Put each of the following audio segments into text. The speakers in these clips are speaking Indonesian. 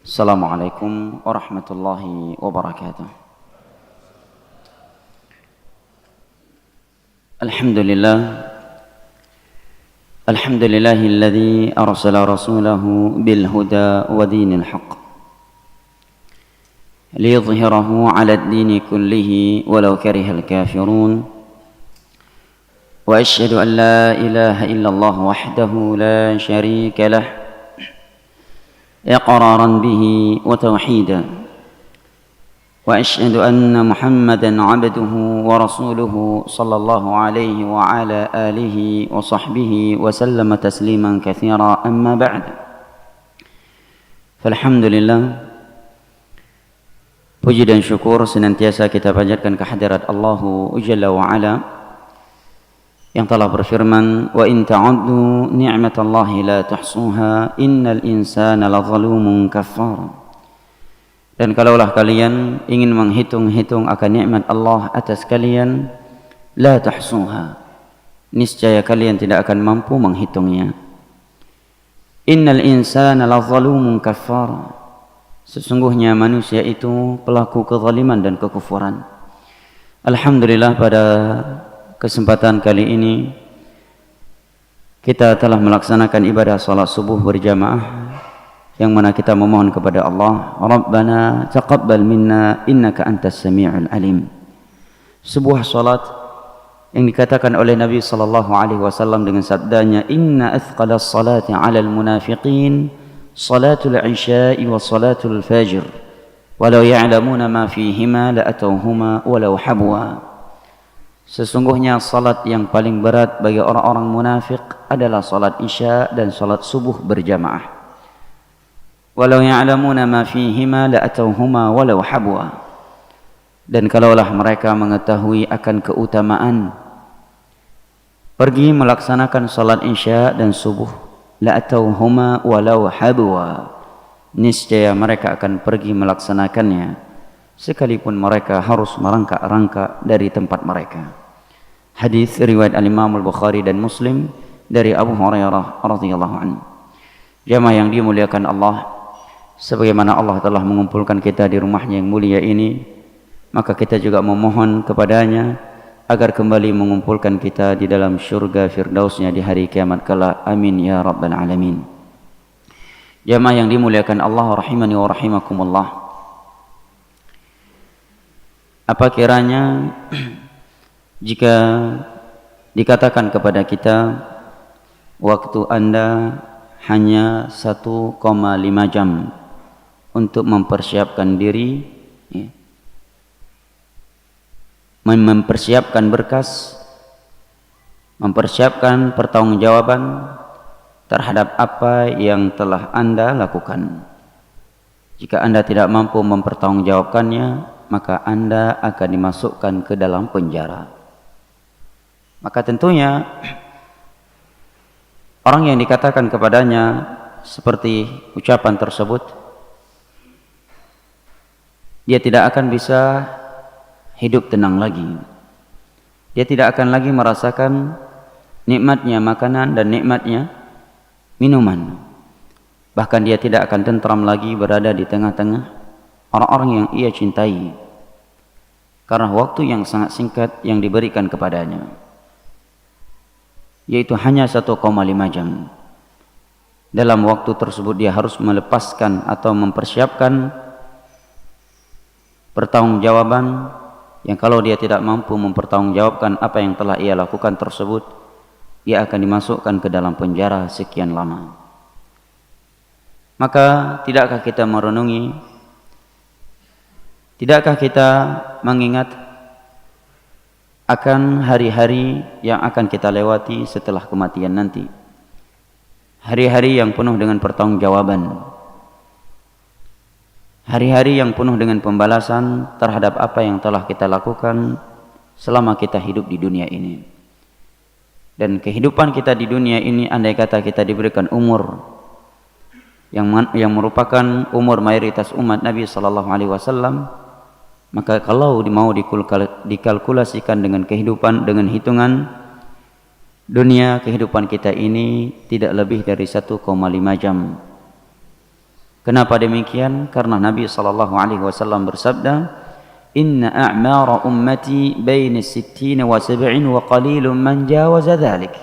Assalamualaikum warahmatullahi wabarakatuh. Alhamdulillahilladzi arsala rasulahu bil huda wa dinil haqq liyudhhirahu 'ala ad-dini kullihi walau karihal kafirun. Wa asyhadu an la ilaha illallah wahdahu la syarika lah iqraran bihi wa tauhidan. Wa asyhadu anna Muhammadan 'abduhu wa rasuluhu sallallahu alaihi wa ala alihi wa sahbihi wa sallama tasliman katsira, amma ba'd. Alhamdulillah, puji dan syukur senantiasa kita panjatkan kehadirat Allah Jalla wa Ala yang telah berfirman, wa in ta'uddu ni'matallahi la tuhsuha innal insana lazalumun kafar. Dan kalaulah kalian ingin menghitung-hitung akan nikmat Allah atas kalian, la tuhsuha, niscaya kalian tidak akan mampu menghitungnya. Innal insana lazalumun kafar, sesungguhnya manusia itu pelaku kezaliman dan kekufuran. Alhamdulillah, pada kesempatan kali ini kita telah melaksanakan ibadah salat subuh berjamaah, yang mana kita memohon kepada Allah, Rabbana taqabbal minna innaka antas sami'ul alim. Sebuah salat yang dikatakan oleh Nabi sallallahu alaihi wasallam dengan sabdanya, inna athqalas salati 'alal munafiqin salatul isya'i wa salatul fajr walau ya'lamuna ma fihima la atawhuma walau habwa. Sesungguhnya salat yang paling berat bagi orang-orang munafik adalah salat isya dan salat subuh berjamaah. Walau ya'lamuna ma fihima la atawhuma walau habwa. Dan kalaulah mereka mengetahui akan keutamaan pergi melaksanakan salat isya dan subuh, la atawhuma walau habwa, niscaya mereka akan pergi melaksanakannya sekalipun mereka harus merangkak-rangkak dari tempat mereka. Hadis riwayat Al-Imam Al-Bukhari dan Muslim dari Abu Hurairah radhiyallahu anhu. Jamaah yang dimuliakan Allah, sebagaimana Allah telah mengumpulkan kita di rumahnya yang mulia ini, maka kita juga memohon kepadanya agar kembali mengumpulkan kita di dalam syurga firdausnya di hari kiamat kelak. Amin ya rabbal alamin. Jamaah yang dimuliakan Allah rahimani wa rahimakumullah, apa kiranya jika dikatakan kepada kita waktu Anda hanya 1,5 jam untuk mempersiapkan diri, mempersiapkan berkas, mempersiapkan pertanggungjawaban terhadap apa yang telah Anda lakukan. Jika Anda tidak mampu mempertanggungjawabkannya, maka Anda akan dimasukkan ke dalam penjara. Maka tentunya orang yang dikatakan kepadanya seperti ucapan tersebut, dia tidak akan bisa hidup tenang lagi. Dia tidak akan lagi merasakan nikmatnya makanan dan nikmatnya minuman. Bahkan dia tidak akan tentram lagi berada di tengah-tengah orang-orang yang ia cintai, karena waktu yang sangat singkat yang diberikan kepadanya, yaitu hanya 1,5 jam. Dalam waktu tersebut dia harus melepaskan atau mempersiapkan pertanggungjawaban yang kalau dia tidak mampu mempertanggungjawabkan apa yang telah ia lakukan tersebut, ia akan dimasukkan ke dalam penjara sekian lama. Maka tidakkah kita merenungi, tidakkah kita mengingat akan hari-hari yang akan kita lewati setelah kematian nanti, hari-hari yang penuh dengan pertanggungjawaban, hari-hari yang penuh dengan pembalasan terhadap apa yang telah kita lakukan selama kita hidup di dunia ini. Dan kehidupan kita di dunia ini, andai kata kita diberikan umur yang merupakan umur mayoritas umat Nabi sallallahu alaihi wasallam, maka kalau mau dikalkulasikan dengan kehidupan, dengan hitungan dunia, kehidupan kita ini tidak lebih dari 1,5 jam. Kenapa demikian? Karena Nabi SAW bersabda, Inna a'mara ummati baina 60 wa 70 wa qalilun man jawaza dhalik.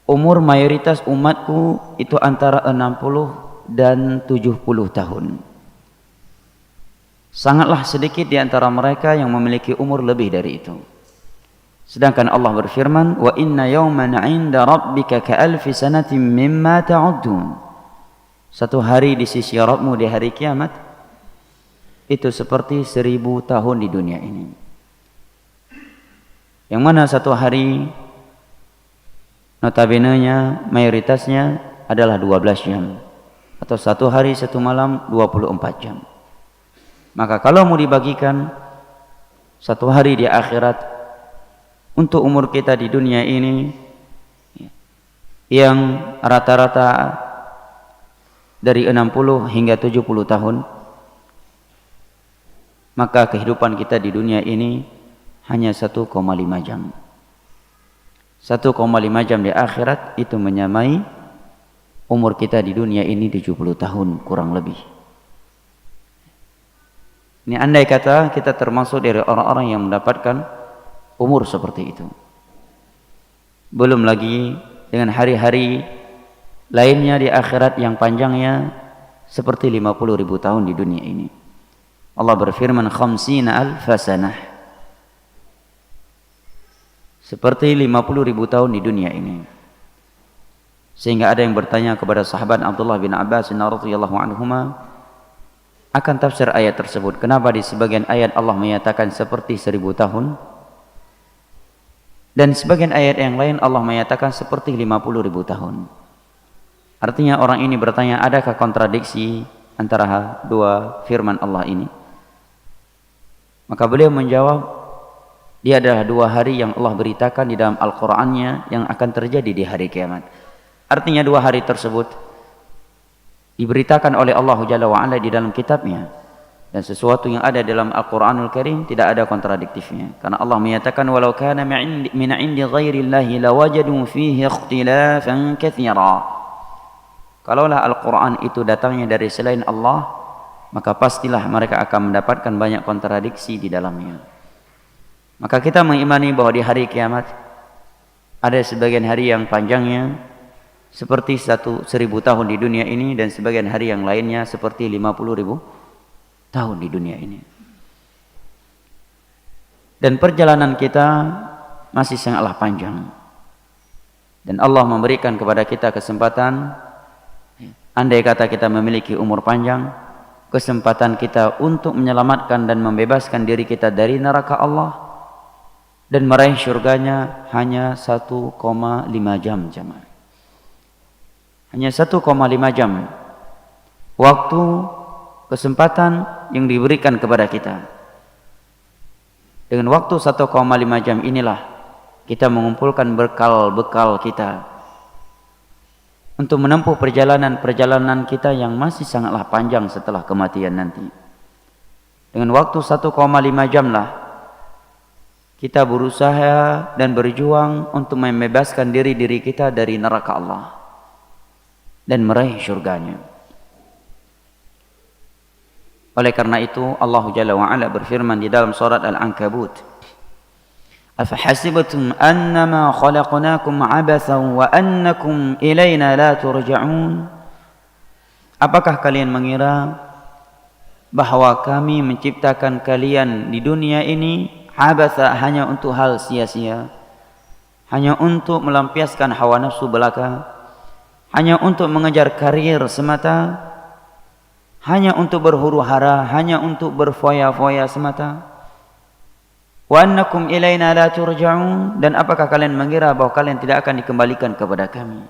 Umur mayoritas umatku itu antara 60 dan 70 tahun. Sangatlah sedikit di antara mereka yang memiliki umur lebih dari itu. Sedangkan Allah berfirman, wa inna yawman 'inda rabbika ka'alfi sanatin mimma ta'uddun. Satu hari di sisi Rabbmu di hari kiamat itu seperti 1000 tahun di dunia ini. Yang mana satu hari notabene-nya mayoritasnya adalah 12 jam. Atau satu hari satu malam 24 jam. Maka kalau mau dibagikan satu hari di akhirat untuk umur kita di dunia ini yang rata-rata dari 60 hingga 70 tahun, maka kehidupan kita di dunia ini hanya 1,5 jam. 1,5 jam di akhirat itu menyamai umur kita di dunia ini 70 tahun kurang lebih. Ini andai kata kita termasuk dari orang-orang yang mendapatkan umur seperti itu. Belum lagi dengan hari-hari lainnya di akhirat yang panjangnya seperti 50.000 tahun di dunia ini. Allah berfirman 50.000 sanah. Seperti 50.000 tahun di dunia ini. Sehingga ada yang bertanya kepada sahabat Abdullah bin Abbas radhiyallahu anhuma akan tafsir ayat tersebut. Kenapa di sebagian ayat Allah menyatakan seperti 1000 tahun dan sebagian ayat yang lain Allah menyatakan seperti 50.000 tahun. Artinya orang ini bertanya, adakah kontradiksi antara dua firman Allah ini? Maka beliau menjawab, dia adalah 2 hari yang Allah beritakan di dalam Al-Qur'annya yang akan terjadi di hari kiamat. Artinya 2 hari tersebut diberitakan oleh Allah Jalla wa'ala di dalam kitabnya. Dan sesuatu yang ada dalam Al-Quranul Karim tidak ada kontradiktifnya. Karena Allah menyatakan, walau kana min 'indi ghairillahi lawajadu fihi ikhtilafan katsira. Kalaulah Al-Quran itu datangnya dari selain Allah, maka pastilah mereka akan mendapatkan banyak kontradiksi di dalamnya. Maka kita mengimani bahwa di hari kiamat ada sebagian hari yang panjangnya seperti 1000 tahun di dunia ini, dan sebagian hari yang lainnya seperti 50.000 tahun di dunia ini. Dan perjalanan kita masih sangatlah panjang. Dan Allah memberikan kepada kita kesempatan, andai kata kita memiliki umur panjang, kesempatan kita untuk menyelamatkan dan membebaskan diri kita dari neraka Allah dan meraih syurganya hanya 1,5 jam jemaah. Hanya 1,5 jam waktu kesempatan yang diberikan kepada kita. Dengan waktu 1,5 jam inilah kita mengumpulkan bekal-bekal kita untuk menempuh perjalanan kita yang masih sangatlah panjang setelah kematian nanti. Dengan waktu 1,5 jam lah kita berusaha dan berjuang untuk membebaskan diri kita dari neraka Allah dan meraih syurganya. Oleh karena itu Allah Jalla wa'ala berfirman di dalam surat Al-Ankabut, afahasibatum annama khalaqnakum abathan wa annakum ilayna la turja'un. Apakah kalian mengira bahwa kami menciptakan kalian di dunia ini abatha, hanya untuk hal sia-sia, hanya untuk melampiaskan hawa nafsu belaka, hanya untuk mengejar karir semata, hanya untuk berhuru-hara, hanya untuk berfoya-foya semata. Wa annakum ilaina la turja'un, dan apakah kalian mengira bahwa kalian tidak akan dikembalikan kepada kami?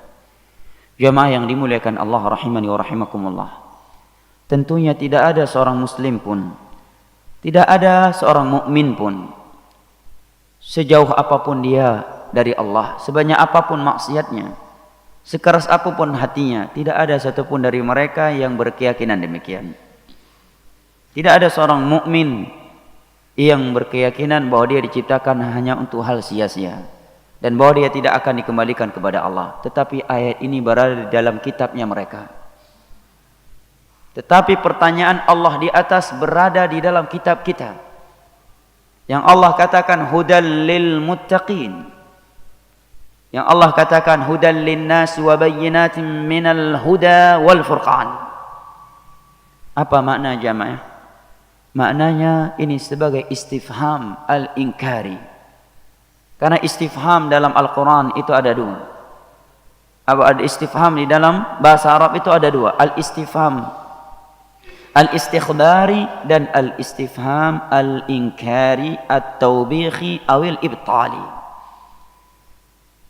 Jamaah yang dimuliakan Allah rahimani wa rahimakumullah. Tentunya tidak ada seorang muslim pun, tidak ada seorang mukmin pun, sejauh apapun dia dari Allah, sebanyak apapun maksiatnya, sekeras apapun hatinya, tidak ada satupun dari mereka yang berkeyakinan demikian. Tidak ada seorang mukmin yang berkeyakinan bahwa dia diciptakan hanya untuk hal sia-sia dan bahwa dia tidak akan dikembalikan kepada Allah. Tetapi ayat ini berada di dalam kitabnya mereka. Tetapi pertanyaan Allah di atas berada di dalam kitab kita. Yang Allah katakan hudal lil muttaqin. Yang Allah katakan hudal linnas wa bayyinatin minal huda wal furqan. Apa makna jamaah? Maknanya ini sebagai istifham al-inkari. Karena istifham dalam Al-Quran itu ada dua. Ada istifham di dalam bahasa Arab itu ada dua. Al-istifham al-istikhbari dan al-istifham al-inkari at-tawbihi awil ibtali.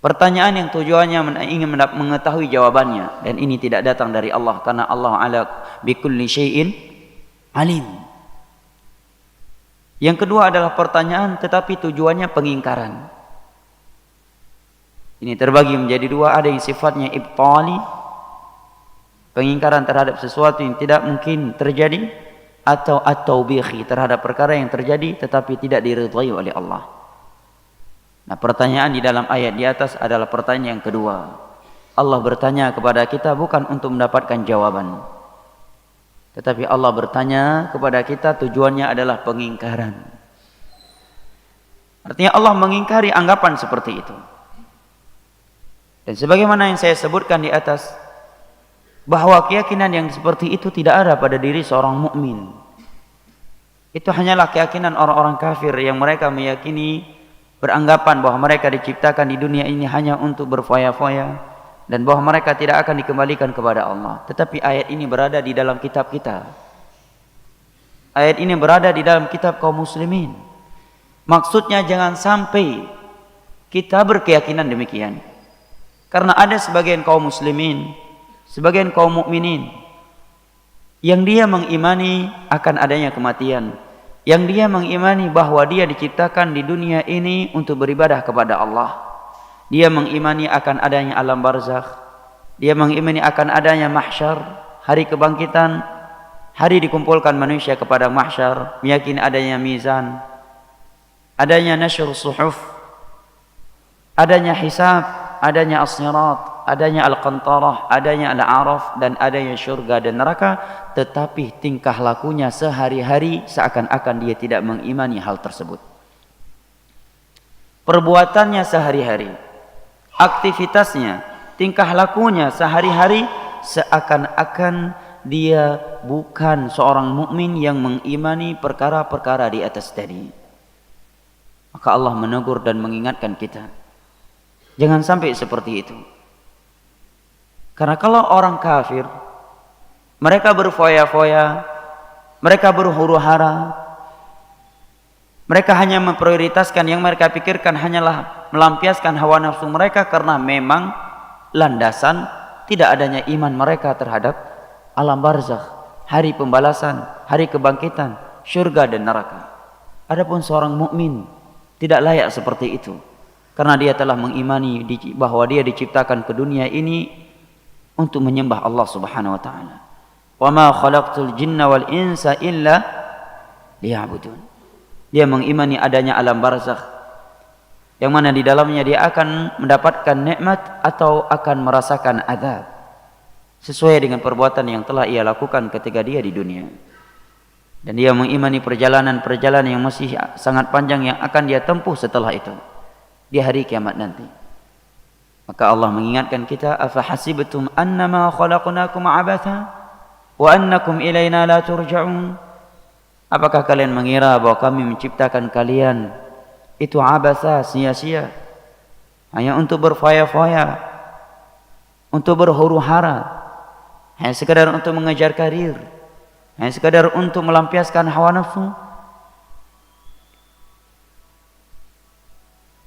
Pertanyaan yang tujuannya ingin mengetahui jawabannya, dan ini tidak datang dari Allah karena Allah ala bikulli syai'in alim. Yang kedua adalah pertanyaan tetapi tujuannya pengingkaran. Ini terbagi menjadi dua, ada yang sifatnya ibtali, pengingkaran terhadap sesuatu yang tidak mungkin terjadi, atau at-tawbihi, terhadap perkara yang terjadi tetapi tidak diridhai oleh Allah. Nah, pertanyaan di dalam ayat di atas adalah pertanyaan yang kedua. Allah bertanya kepada kita bukan untuk mendapatkan jawaban, tetapi Allah bertanya kepada kita tujuannya adalah pengingkaran. Artinya Allah mengingkari anggapan seperti itu. Dan sebagaimana yang saya sebutkan di atas, bahwa keyakinan yang seperti itu tidak ada pada diri seorang mukmin. Itu hanyalah keyakinan orang-orang kafir yang mereka meyakini, beranggapan bahwa mereka diciptakan di dunia ini hanya untuk berfoya-foya dan bahwa mereka tidak akan dikembalikan kepada Allah. Tetapi ayat ini berada di dalam kitab kita. Ayat ini berada di dalam kitab kaum muslimin. Maksudnya jangan sampai kita berkeyakinan demikian. Karena ada sebagian kaum muslimin, sebagian kaum mukminin yang dia mengimani akan adanya kematian, yang dia mengimani bahwa dia diciptakan di dunia ini untuk beribadah kepada Allah. Dia mengimani akan adanya alam barzakh, dia mengimani akan adanya mahsyar, hari kebangkitan, hari dikumpulkan manusia kepada mahsyar, meyakini adanya mizan, adanya nashr suhuf, adanya hisab, adanya as-sirat, adanya al-qantarah, adanya al-araf, dan adanya syurga dan neraka, tetapi tingkah lakunya sehari-hari seakan-akan dia tidak mengimani hal tersebut. Perbuatannya sehari-hari, aktivitasnya, tingkah lakunya sehari-hari seakan-akan dia bukan seorang mukmin yang mengimani perkara-perkara di atas tadi. Maka Allah menegur dan mengingatkan kita, jangan sampai seperti itu. Karena kalau orang kafir, mereka berfoya-foya, mereka berhuru-hara, mereka hanya memprioritaskan, yang mereka pikirkan hanyalah melampiaskan hawa nafsu mereka, karena memang landasan tidak adanya iman mereka terhadap alam barzakh, hari pembalasan, hari kebangkitan, syurga dan neraka. Adapun seorang mukmin tidak layak seperti itu, karena dia telah mengimani bahwa dia diciptakan ke dunia ini untuk menyembah Allah Subhanahu wa taala. Wa ma khalaqtul jinna wal insa illa liya'budun. Dia mengimani adanya alam barzakh, yang mana di dalamnya dia akan mendapatkan nikmat atau akan merasakan azab sesuai dengan perbuatan yang telah ia lakukan ketika dia di dunia. Dan dia mengimani perjalanan-perjalanan yang masih sangat panjang yang akan dia tempuh setelah itu di hari kiamat nanti. Maka Allah mengingatkan kita, afa hasibtum annama khalaqnakum abatha wa annakum ilaina la turja'un. Apakah kalian mengira bahwa kami menciptakan kalian itu abatha, sia-sia, hanya untuk berfoya-foya, untuk berhuru-hara, hanya sekadar untuk mengejar karir, hanya sekadar untuk melampiaskan hawa nafsu?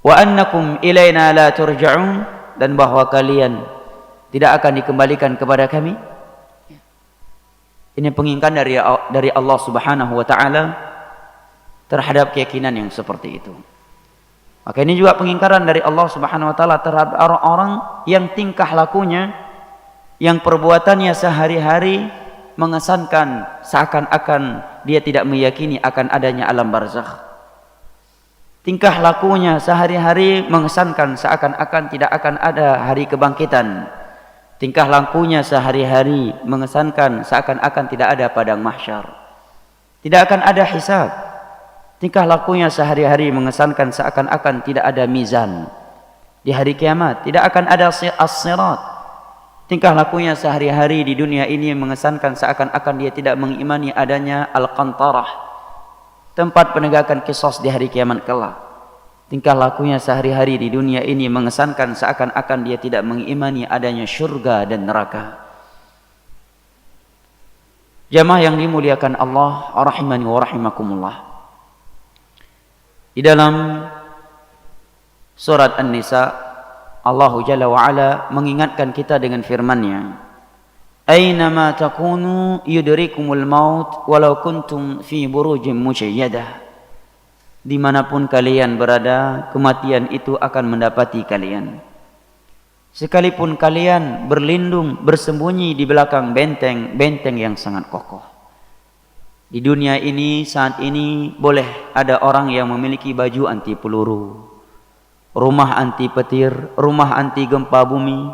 Wa annakum ilaina la turja'un, dan bahwa kalian tidak akan dikembalikan kepada kami. Ini pengingkaran dari Allah Subhanahu wa taala terhadap keyakinan yang seperti itu. Maka ini juga pengingkaran dari Allah Subhanahu wa taala terhadap orang-orang yang tingkah lakunya, yang perbuatannya sehari-hari mengesankan seakan-akan dia tidak meyakini akan adanya alam barzakh. Tingkah lakunya sehari-hari mengesankan seakan-akan tidak akan ada hari kebangkitan. Tingkah lakunya sehari-hari mengesankan seakan-akan tidak ada padang mahsyar. Tidak akan ada hisab. Tingkah lakunya sehari-hari mengesankan seakan-akan tidak ada mizan. Di hari kiamat tidak akan ada as-sirat. Tingkah lakunya sehari-hari di dunia ini mengesankan seakan-akan dia tidak mengimani adanya al-qantarah, tempat penegakan qisas di hari kiamat kelak. Tingkah lakunya sehari-hari di dunia ini mengesankan seakan-akan dia tidak mengimani adanya syurga dan neraka. Jamaah yang dimuliakan Allah, rahimani wa rahimakumullah. Di dalam surat An-Nisa, Allah Jalla wa Ala mengingatkan kita dengan firman-Nya, "Aynama takunu yudrikumul maut walau kuntum fi burujin musyayyadah." Dimanapun kalian berada, kematian itu akan mendapati kalian. Sekalipun kalian berlindung, bersembunyi di belakang benteng yang sangat kokoh. Di dunia ini, saat ini, boleh ada orang yang memiliki baju anti peluru, rumah anti petir, rumah anti gempa bumi,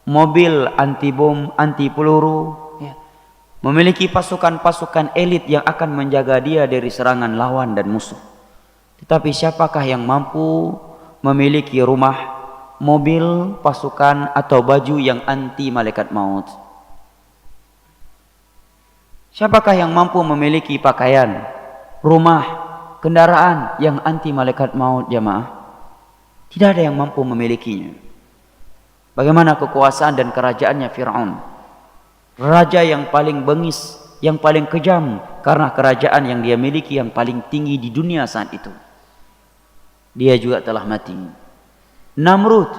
mobil anti bom, anti peluru, memiliki pasukan-pasukan elit yang akan menjaga dia dari serangan lawan dan musuh. Tetapi siapakah yang mampu memiliki rumah, mobil, pasukan atau baju yang anti malaikat maut? Siapakah yang mampu memiliki pakaian, rumah, kendaraan yang anti malaikat maut, jamaah? Tidak ada yang mampu memilikinya. Bagaimana kekuasaan dan kerajaannya Fir'aun, raja yang paling bengis, yang paling kejam, karena kerajaan yang dia miliki yang paling tinggi di dunia saat itu. Dia juga telah mati. Namrud,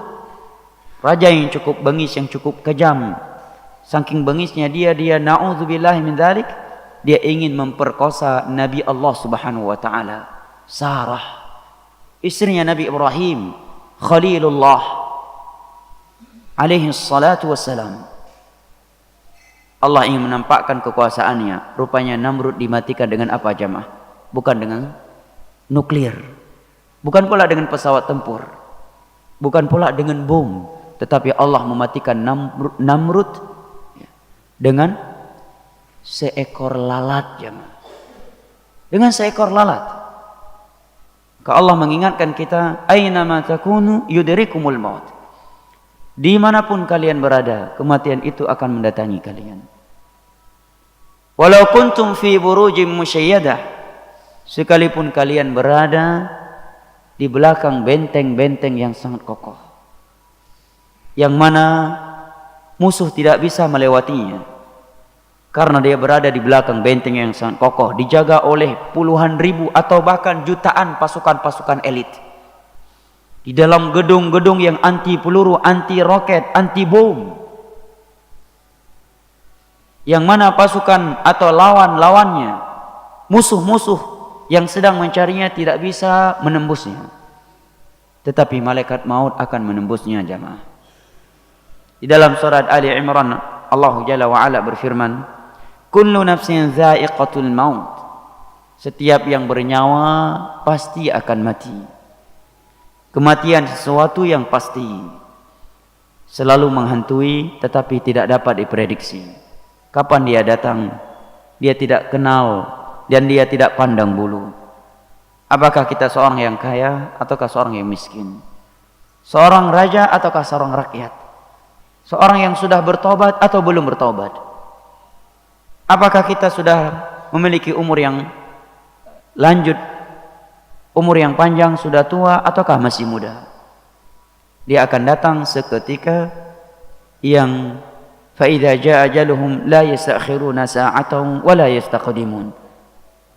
raja yang cukup bengis, yang cukup kejam. Saking bengisnya dia na'udzubillahi min dzalik, dia ingin memperkosa Nabi Allah Subhanahu wa taala, Sarah, istrinya Nabi Ibrahim, Khalilullah alaihi salatu wassalam. Allah ingin menampakkan kekuasaannya. Rupanya Namrud dimatikan dengan apa, jamaah? Bukan dengan nuklir, bukan pula dengan pesawat tempur, bukan pula dengan bom, tetapi Allah mematikan Namrud dengan seekor lalat, jemaah. Dengan seekor lalat. Maka Allah mengingatkan kita, aina ma takunu yudrikumul maut. Dimanapun kalian berada, kematian itu akan mendatangi kalian. Walau kuntum fi burujim musyayyadah, sekalipun kalian berada di belakang benteng-benteng yang sangat kokoh, yang mana musuh tidak bisa melewatinya, karena dia berada di belakang benteng yang sangat kokoh, dijaga oleh puluhan ribu atau bahkan jutaan pasukan-pasukan elit, di dalam gedung-gedung yang anti peluru, anti roket, anti bom, yang mana pasukan atau lawan-lawannya, musuh-musuh yang sedang mencarinya tidak bisa menembusnya, tetapi malaikat maut akan menembusnya, jamaah. Di dalam surat Ali Imran, Allah Jalla wa Ala berfirman, kullu nafsin dha'iqatul maut, setiap yang bernyawa pasti akan mati. Kematian sesuatu yang pasti, selalu menghantui, tetapi tidak dapat diprediksi kapan dia datang. Dia tidak kenal dan dia tidak pandang bulu. Apakah kita seorang yang kaya ataukah seorang yang miskin, seorang raja ataukah seorang rakyat, seorang yang sudah bertobat atau belum bertobat? Apakah kita sudah memiliki umur yang lanjut, umur yang panjang, sudah tua ataukah masih muda? Dia akan datang seketika yang fa idza jaa ajaluhum la yastakhiruna sa'atan wa la yastaqdimun.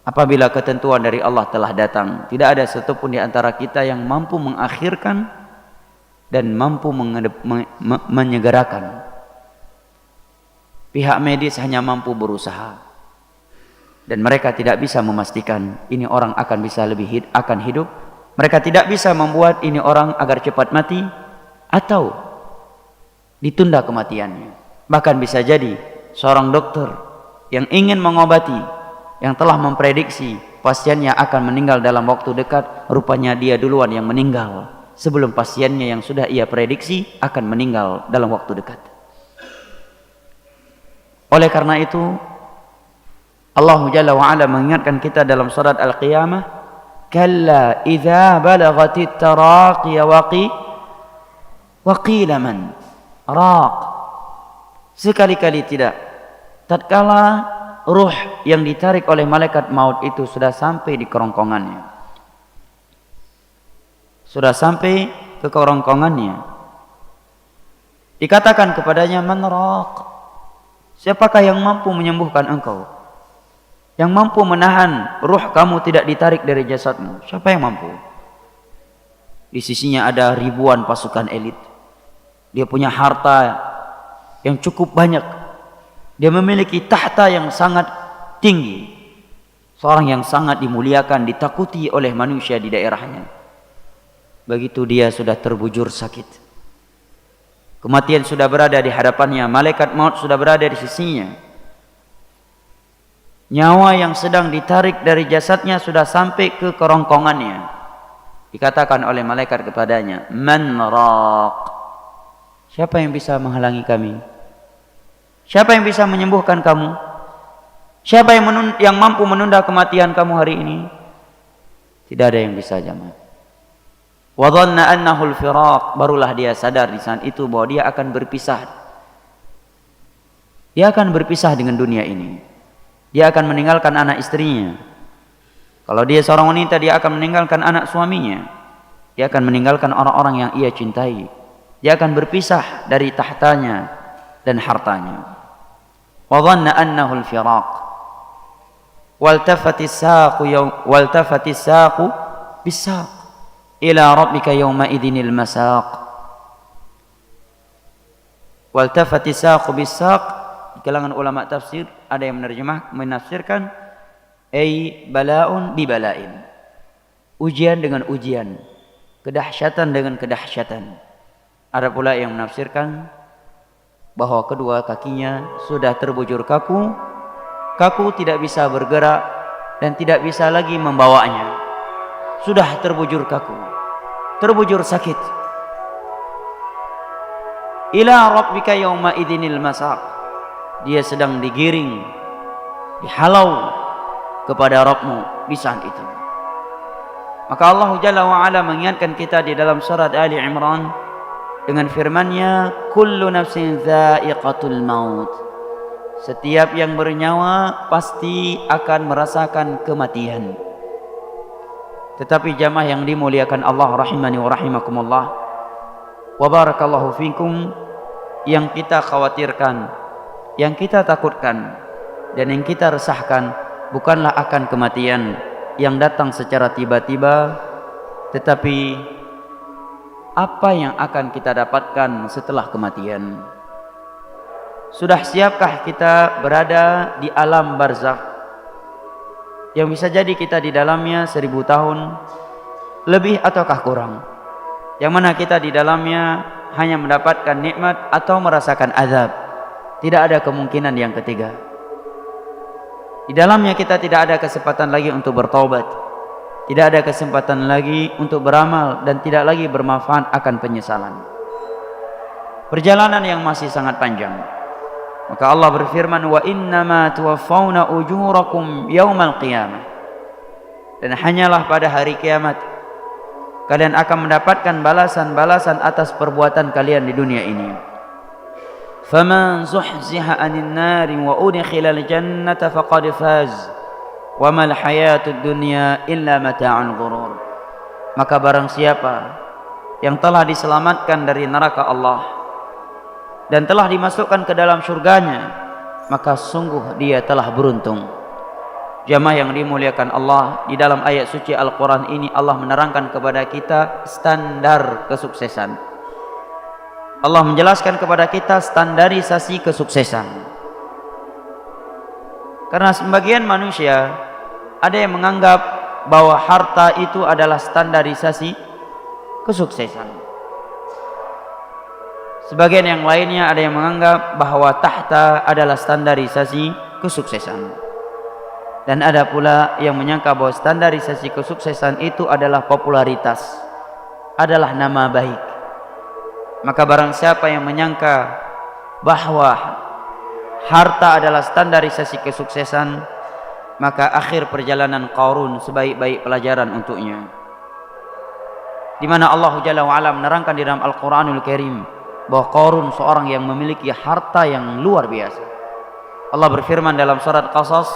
Apabila ketentuan dari Allah telah datang, tidak ada satupun di antara kita yang mampu mengakhirkan dan mampu menyegerakan. Pihak medis hanya mampu berusaha, dan mereka tidak bisa memastikan ini orang akan bisa akan hidup. Mereka tidak bisa membuat ini orang agar cepat mati atau ditunda kematiannya. Bahkan bisa jadi seorang dokter yang ingin mengobati, yang telah memprediksi pasiennya akan meninggal dalam waktu dekat, rupanya dia duluan yang meninggal sebelum pasiennya yang sudah ia prediksi akan meninggal dalam waktu dekat. Oleh karena itu Allah Jalla wa Ala mengingatkan kita dalam surat Al-Qiyamah, kalla idza balagatit taraqi wa qila man raq. Sekali-kali tidak, tatkala ruh yang ditarik oleh malaikat maut itu sudah sampai di kerongkongannya, sudah sampai ke kerongkongannya, dikatakan kepadanya, man raq, siapakah yang mampu menyembuhkan engkau, yang mampu menahan ruh kamu tidak ditarik dari jasadmu? Siapa yang mampu? Di sisinya ada ribuan pasukan elit, dia punya harta yang cukup banyak, dia memiliki tahta yang sangat tinggi, seorang yang sangat dimuliakan, ditakuti oleh manusia di daerahnya. Begitu dia sudah terbujur sakit, kematian sudah berada di hadapannya, malaikat maut sudah berada di sisinya, nyawa yang sedang ditarik dari jasadnya sudah sampai ke kerongkongannya, dikatakan oleh malaikat kepadanya, man raq, siapa yang bisa menghalangi kami? Siapa yang bisa menyembuhkan kamu? Siapa yang mampu menunda kematian kamu hari ini? Tidak ada yang bisa, jemaah. Wa dhanna annahu al-firaq, barulah dia sadar di saat itu bahwa dia akan berpisah. Dia akan berpisah dengan dunia ini. Dia akan meninggalkan anak istrinya. Kalau dia seorang wanita, dia akan meninggalkan anak suaminya. Dia akan meninggalkan orang-orang yang ia cintai. Dia akan berpisah dari tahtanya dan hartanya. Wa dhanna annahu al-firaq. Waltafatis saqu bis-saq ila rabbika yawma idzinil masaq. Waltafatis saqu bis-saq, di kalangan ulama tafsir ada yang menafsirkan ay bala'un bi bala'in, ujian dengan ujian, kedahsyatan dengan kedahsyatan. Ada pula yang menafsirkan bahwa kedua kakinya sudah terbujur kaku, tidak bisa bergerak dan tidak bisa lagi membawanya. Sudah terbujur kaku, terbujur sakit. Ila rabbika yawma idzinil masaq, dia sedang digiring, dihalau kepada Rabbmu di saat itu. Maka Allah Jalla wa Ala mengingatkan kita di dalam surat Ali Imran dengan firman-Nya, kullu nafsin dha'iqatul maut, setiap yang bernyawa pasti akan merasakan kematian. Tetapi jamaah yang dimuliakan Allah rahimani wa rahimakumullah, wa barakallahu fikum, yang kita khawatirkan, yang kita takutkan dan yang kita resahkan bukanlah akan kematian yang datang secara tiba-tiba, tetapi apa yang akan kita dapatkan setelah kematian. Sudah siapkah kita berada di alam barzakh yang bisa jadi kita di dalamnya 1000 tahun lebih ataukah kurang, yang mana kita di dalamnya hanya mendapatkan nikmat atau merasakan azab? Tidak ada kemungkinan yang ketiga. Di dalamnya kita tidak ada kesempatan lagi untuk bertaubat, tidak ada kesempatan lagi untuk beramal, dan tidak lagi bermanfaat akan penyesalan. Perjalanan yang masih sangat panjang. Maka Allah berfirman, wa innama tuwaffawna ujurakum yaumal qiyamah, dan hanyalah pada hari kiamat kalian akan mendapatkan balasan-balasan atas perbuatan kalian di dunia ini. Faman zuhziha 'anil nari wa udkhilal jannata faqad faz wa mal hayatud dunya illa mata'ul ghurur. Maka barang siapa yang telah diselamatkan dari neraka Allah dan telah dimasukkan ke dalam surganya, maka sungguh dia telah beruntung. Jamaah yang dimuliakan Allah, di dalam ayat suci Al-Quran ini Allah menerangkan kepada kita standar kesuksesan. Allah menjelaskan kepada kita standarisasi kesuksesan. Karena sebagian manusia ada yang menganggap bahwa harta itu adalah standarisasi kesuksesan. Sebagian yang lainnya ada yang menganggap bahwa tahta adalah standarisasi kesuksesan. Dan ada pula yang menyangka bahwa standarisasi kesuksesan itu adalah popularitas, adalah nama baik. Maka barang siapa yang menyangka bahwa harta adalah standarisasi kesuksesan, maka akhir perjalanan Qarun sebaik-baik pelajaran untuknya. Di mana Allah Jalla wa Ala menerangkan di dalam Al-Qur'anul Karim bahwa Qarun seorang yang memiliki harta yang luar biasa. Allah berfirman dalam surat Qasas,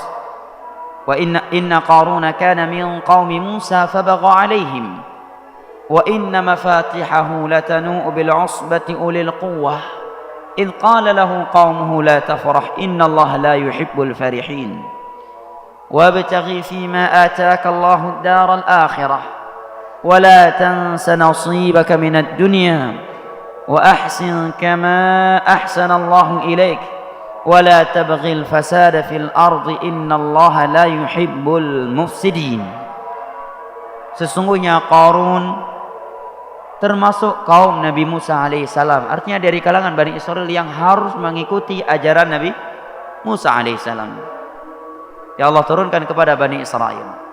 "Wa inna Qaruna kana min qaumi Musa fabagha 'alaihim wa inna mafatihahu latanu bil 'usbati ulil quwwah id qala lahu qaumuhu la tafrah innallaha la yuhibbul farihin wabtaghi fima ataka Allahu ad-daral akhirah wa la tansa nasibaka minad dunya wa ahsin kama ahsana Allahu ilaik wa la tabghil fasada fil ardi innallaha la yuhibbul mufsidin." Sesungguhnya Qarun termasuk kaum Nabi Musa alaihissalam, artinya dari kalangan Bani Israel yang harus mengikuti ajaran Nabi Musa alaihissalam. Ya Allah turunkan kepada Bani Israel.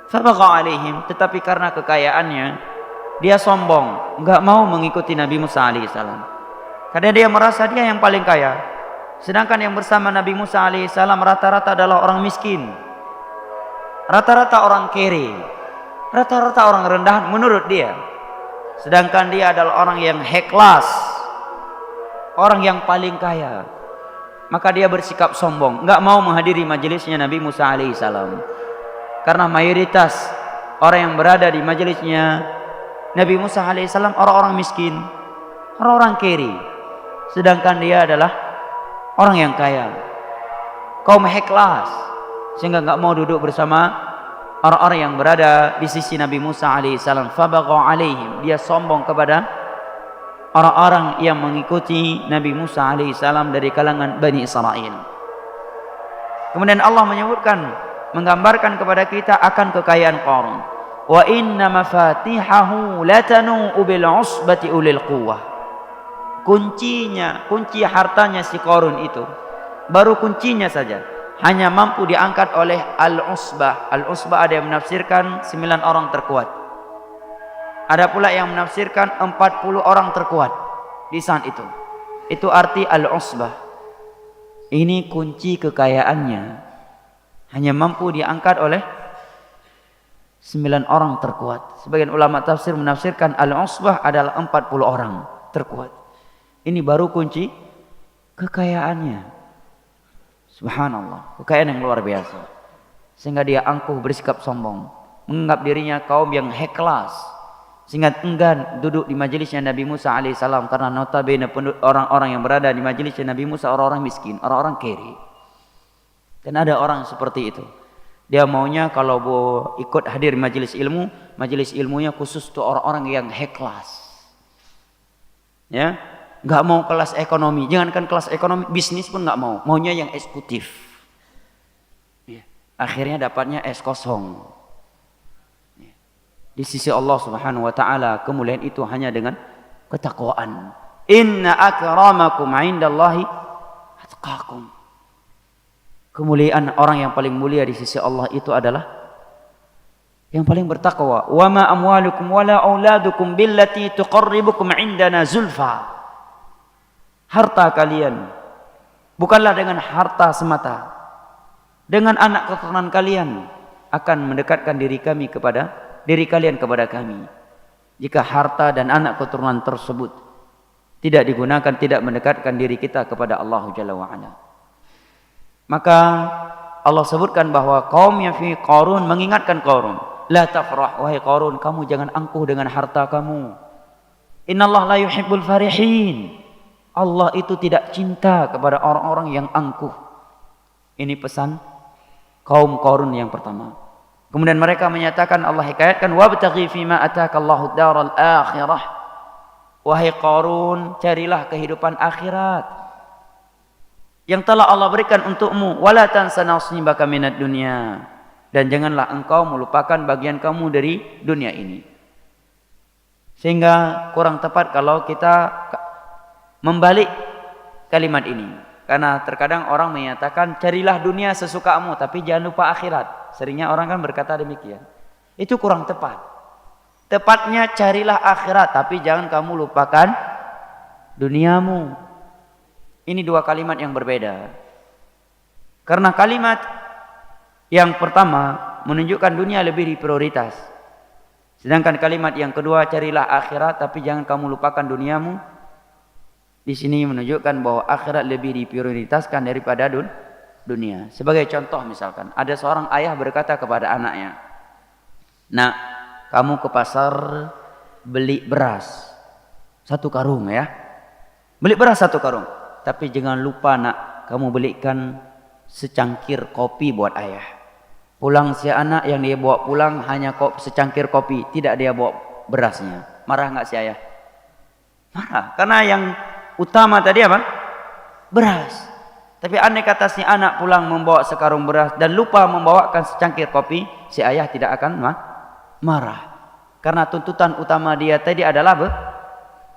Fabagha alaihim, tetapi karena kekayaannya dia sombong, enggak mau mengikuti Nabi Musa alaihissalam. Karena dia merasa dia yang paling kaya. Sedangkan yang bersama Nabi Musa alaihissalam rata-rata adalah orang miskin. Rata-rata orang kere. Rata-rata orang rendahan menurut dia. Sedangkan dia adalah orang yang high class, orang yang paling kaya. Maka dia bersikap sombong, enggak mau menghadiri majelisnya Nabi Musa alaihissalam. Karena mayoritas orang yang berada di majelisnya Nabi Musa alaihissalam orang-orang miskin, orang-orang kiri. Sedangkan dia adalah orang yang kaya, kaum high class, sehingga enggak mau duduk bersama orang-orang yang berada di sisi Nabi Musa alaihissalam. Fabagha alaihim, dia sombong kepada orang-orang yang mengikuti Nabi Musa alaihissalam dari kalangan Bani Israel. Kemudian Allah menyebutkan, menggambarkan kepada kita akan kekayaan Qarun. Wa inna mafatihahu latanu bil usbati ulil quwwah. Kunci hartanya si Qarun itu, baru kuncinya saja hanya mampu diangkat oleh al-usbah. Al-usbah ada yang menafsirkan 9 orang terkuat. Ada pula yang menafsirkan 40 orang terkuat di saat itu. Itu arti al-usbah. Ini kunci kekayaannya. Hanya mampu diangkat oleh 9 orang terkuat. Sebagian ulama tafsir menafsirkan al-usbah adalah 40 orang terkuat. Ini baru kunci kekayaannya. Subhanallah, kekayaan yang luar biasa. Sehingga dia angkuh, bersikap sombong, menganggap dirinya kaum yang high class, sehingga enggan duduk di majelisnya Nabi Musa alaihissalam. Karena notabene orang-orang yang berada di majelisnya Nabi Musa orang-orang miskin, orang-orang kere. Dan ada orang seperti itu. Dia maunya kalau ikut hadir majelis ilmu, majelis ilmunya khusus untuk orang-orang yang high class. Ya, nggak mau kelas ekonomi. Jangankan kelas ekonomi, bisnis pun nggak mau. Maunya yang eksekutif. Ya. Akhirnya dapatnya es kosong. Ya. Di sisi Allah Subhanahu Wa Taala kemuliaan itu hanya dengan ketakwaan. Inna akramakum indallahi atqakum. Kemuliaan orang yang paling mulia di sisi Allah itu adalah yang paling bertakwa. Wa ma amwalukum wala auladukum billati tuqarribukum indana zulfa. Harta kalian bukanlah dengan harta semata. Dengan anak keturunan kalian akan mendekatkan diri kalian kepada kami. Jika harta dan anak keturunan tersebut tidak digunakan, tidak mendekatkan diri kita kepada Allah Jalla wa Ala. Maka Allah sebutkan bahwa kaum yang fi Qarun mengingatkan Qarun, la tafrah, wahai Qarun, kamu jangan angkuh dengan harta kamu. Innallaha la yuhibbul farihin. Allah itu tidak cinta kepada orang-orang yang angkuh. Ini pesan kaum Qarun yang pertama. Kemudian mereka menyatakan, Allah hikayatkan, wabtaghi fima ataka Allahu daral akhirah. Wahai Qarun, carilah kehidupan akhirat yang telah Allah berikan untukmu. Wala tansa nasibaka minad dunya, dan janganlah engkau melupakan bagian kamu dari dunia ini. Sehingga kurang tepat kalau kita membalik kalimat ini, karena terkadang orang menyatakan carilah dunia sesukamu tapi jangan lupa akhirat. Seringnya orang kan berkata demikian. Itu kurang tepat. Tepatnya carilah akhirat tapi jangan kamu lupakan duniamu. Ini dua kalimat yang berbeda. Karena kalimat yang pertama menunjukkan dunia lebih prioritas. Sedangkan kalimat yang kedua, carilah akhirat tapi jangan kamu lupakan duniamu. Di sini menunjukkan bahwa akhirat lebih diprioritaskan daripada dunia. Sebagai contoh misalkan, ada seorang ayah berkata kepada anaknya, "Nak, kamu ke pasar beli beras 1 karung ya. Beli beras 1 karung. Tapi jangan lupa nak, kamu belikan secangkir kopi buat ayah." Pulang si anak, yang dia bawa pulang hanya secangkir kopi, tidak dia bawa berasnya. Marah nggak si ayah? Marah, karena yang utama tadi apa? Beras. Tapi andai kata si anak pulang membawa sekarung beras dan lupa membawakan secangkir kopi, si ayah tidak akan marah. Karena tuntutan utama dia tadi adalah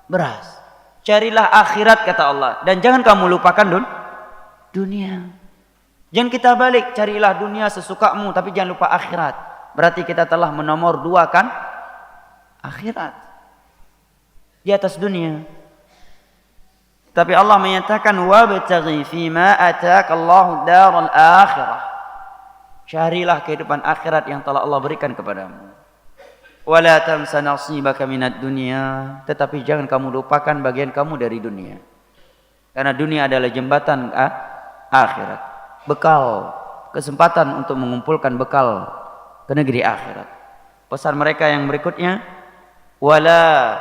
beras. Carilah akhirat kata Allah, dan jangan kamu lupakan dunia. Jangan kita balik, carilah dunia sesukamu tapi jangan lupa akhirat. Berarti kita telah menomor 2 kan akhirat di atas dunia. Tapi Allah menyatakan wabtaghi fima ataakallahu daral akhirah. Carilah kehidupan akhirat yang telah Allah berikan kepadamu. Wala tansa nasibaka minad dunya, tetapi jangan kamu lupakan bagian kamu dari dunia. Karena dunia adalah jembatan akhirat, bekal, kesempatan untuk mengumpulkan bekal ke negeri akhirat. Pesan mereka yang berikutnya, wala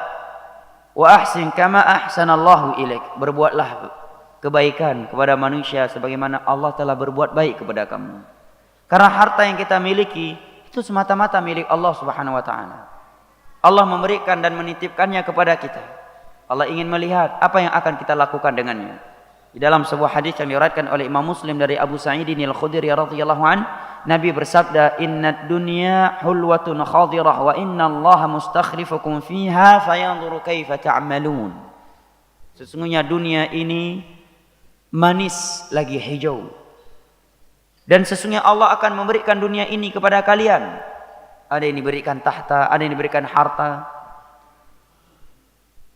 wa ahsin kama ahsanallahu ilaik, berbuatlah kebaikan kepada manusia sebagaimana Allah telah berbuat baik kepada kamu. Karena harta yang kita miliki itu semata-mata milik Allah Subhanahu wa taala. Allah memberikan dan menitipkannya kepada kita. Allah ingin melihat apa yang akan kita lakukan dengannya. Di dalam sebuah hadis yang diriwayatkan oleh Imam Muslim dari Abu Sa'id Al-Khudri radhiyallahu an, Nabi bersabda, "Innad dunya hulwatun khadirah wa innallaha mustakhlifukum fiha fayanzuru kaifa ta'malun." Sesungguhnya dunia ini manis lagi hijau. Dan sesungguhnya Allah akan memberikan dunia ini kepada kalian. Ada yang diberikan tahta, ada yang diberikan harta.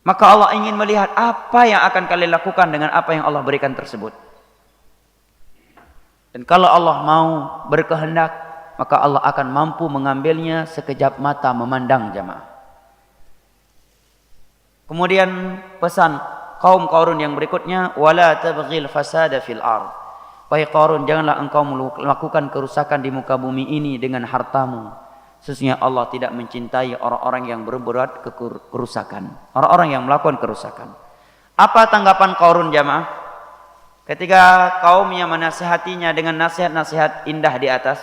Maka Allah ingin melihat apa yang akan kalian lakukan dengan apa yang Allah berikan tersebut. Dan kalau Allah mau berkehendak, maka Allah akan mampu mengambilnya sekejap mata memandang jamaah. Kemudian pesan kaum Qarun yang berikutnya, wala tabghil fasada fil ard. Wahai Qarun, janganlah engkau melakukan kerusakan di muka bumi ini dengan hartamu. Sesungguhnya Allah tidak mencintai orang-orang yang berbuat kerusakan, orang-orang yang melakukan kerusakan. Apa tanggapan Qarun jamaah? Ketika kaumnya menasihatinya dengan nasihat-nasihat indah di atas,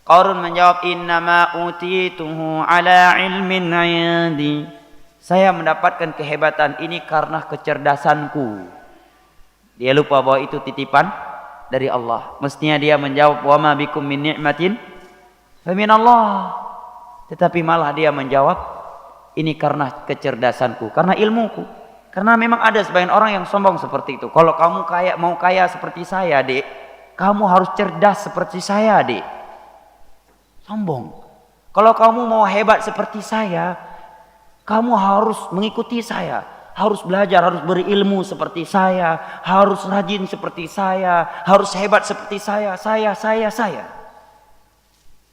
Qarun menjawab, innama utituhu ala ilmin indi. Saya mendapatkan kehebatan ini karena kecerdasanku. Dia lupa bahwa itu titipan dari Allah. Mestinya dia menjawab, wa ma bikum min ni'matin famin Allah. Tetapi malah dia menjawab, ini karena kecerdasanku, karena ilmuku. Karena memang ada sebagian orang yang sombong seperti itu. Kalau kamu mau kaya seperti saya, Dek, kamu harus cerdas seperti saya, Dek. Sombong. Kalau kamu mau hebat seperti saya, kamu harus mengikuti saya. Harus belajar, harus berilmu seperti saya, harus rajin seperti saya, harus hebat seperti saya.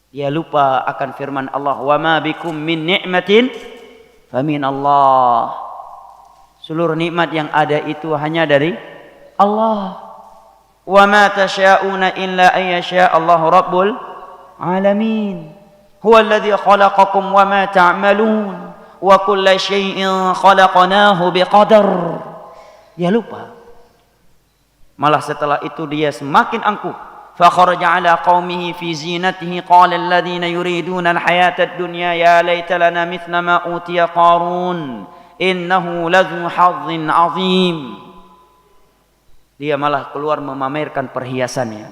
Dia lupa akan firman Allah, wa ma bikum min ni'matin famin Allah. Seluruh nikmat yang ada itu hanya dari Allah. Wa ma tasyauna illa an yasha Allahu rabbul alamin. Huwa alladhi khalaqakum wa ma ta'malun. Wa kulla syai'in khalaqnahu biqadar. Dia lupa. Malah setelah itu dia semakin angkuh. Fa kharaja ala qaumihi fi zinatihi qala alladhina yuriduna alhayata ad-dunya ya laita lana mithla ma utiya Qarun innahu ladzu hazzin azim. Dia malah keluar memamerkan perhiasannya.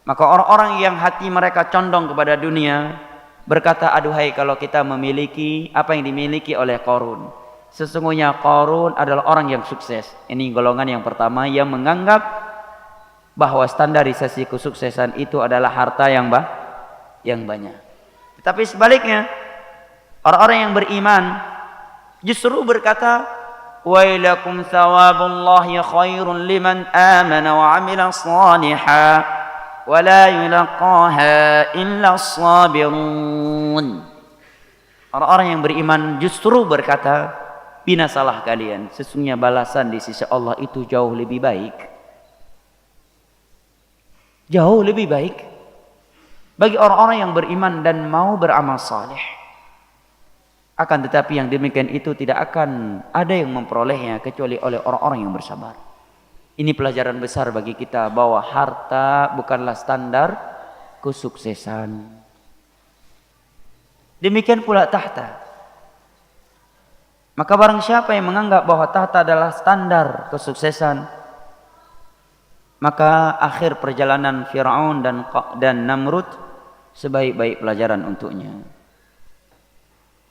Maka orang-orang yang hati mereka condong kepada dunia berkata, aduhai kalau kita memiliki apa yang dimiliki oleh Qarun. Sesungguhnya Qarun adalah orang yang sukses. Ini golongan yang pertama yang menganggap bahwa standarisasi kesuksesan itu adalah harta yang banyak. Tetapi sebaliknya, orang-orang yang beriman justru berkata, wailakum thawabullahi khairun liman amana wa amila salihan wa la yulaqaha illa as-sabirun. Orang-orang yang beriman justru berkata, binasalah kalian, sesungguhnya balasan di sisi Allah itu jauh lebih baik. Jauh lebih baik bagi orang-orang yang beriman dan mau beramal saleh. Akan tetapi yang demikian itu tidak akan ada yang memperolehnya kecuali oleh orang-orang yang bersabar. Ini pelajaran besar bagi kita bahwa harta bukanlah standar kesuksesan. Demikian pula tahta. Maka barang siapa yang menganggap bahwa tahta adalah standar kesuksesan, maka akhir perjalanan Fir'aun dan Namrud sebaik-baik pelajaran untuknya.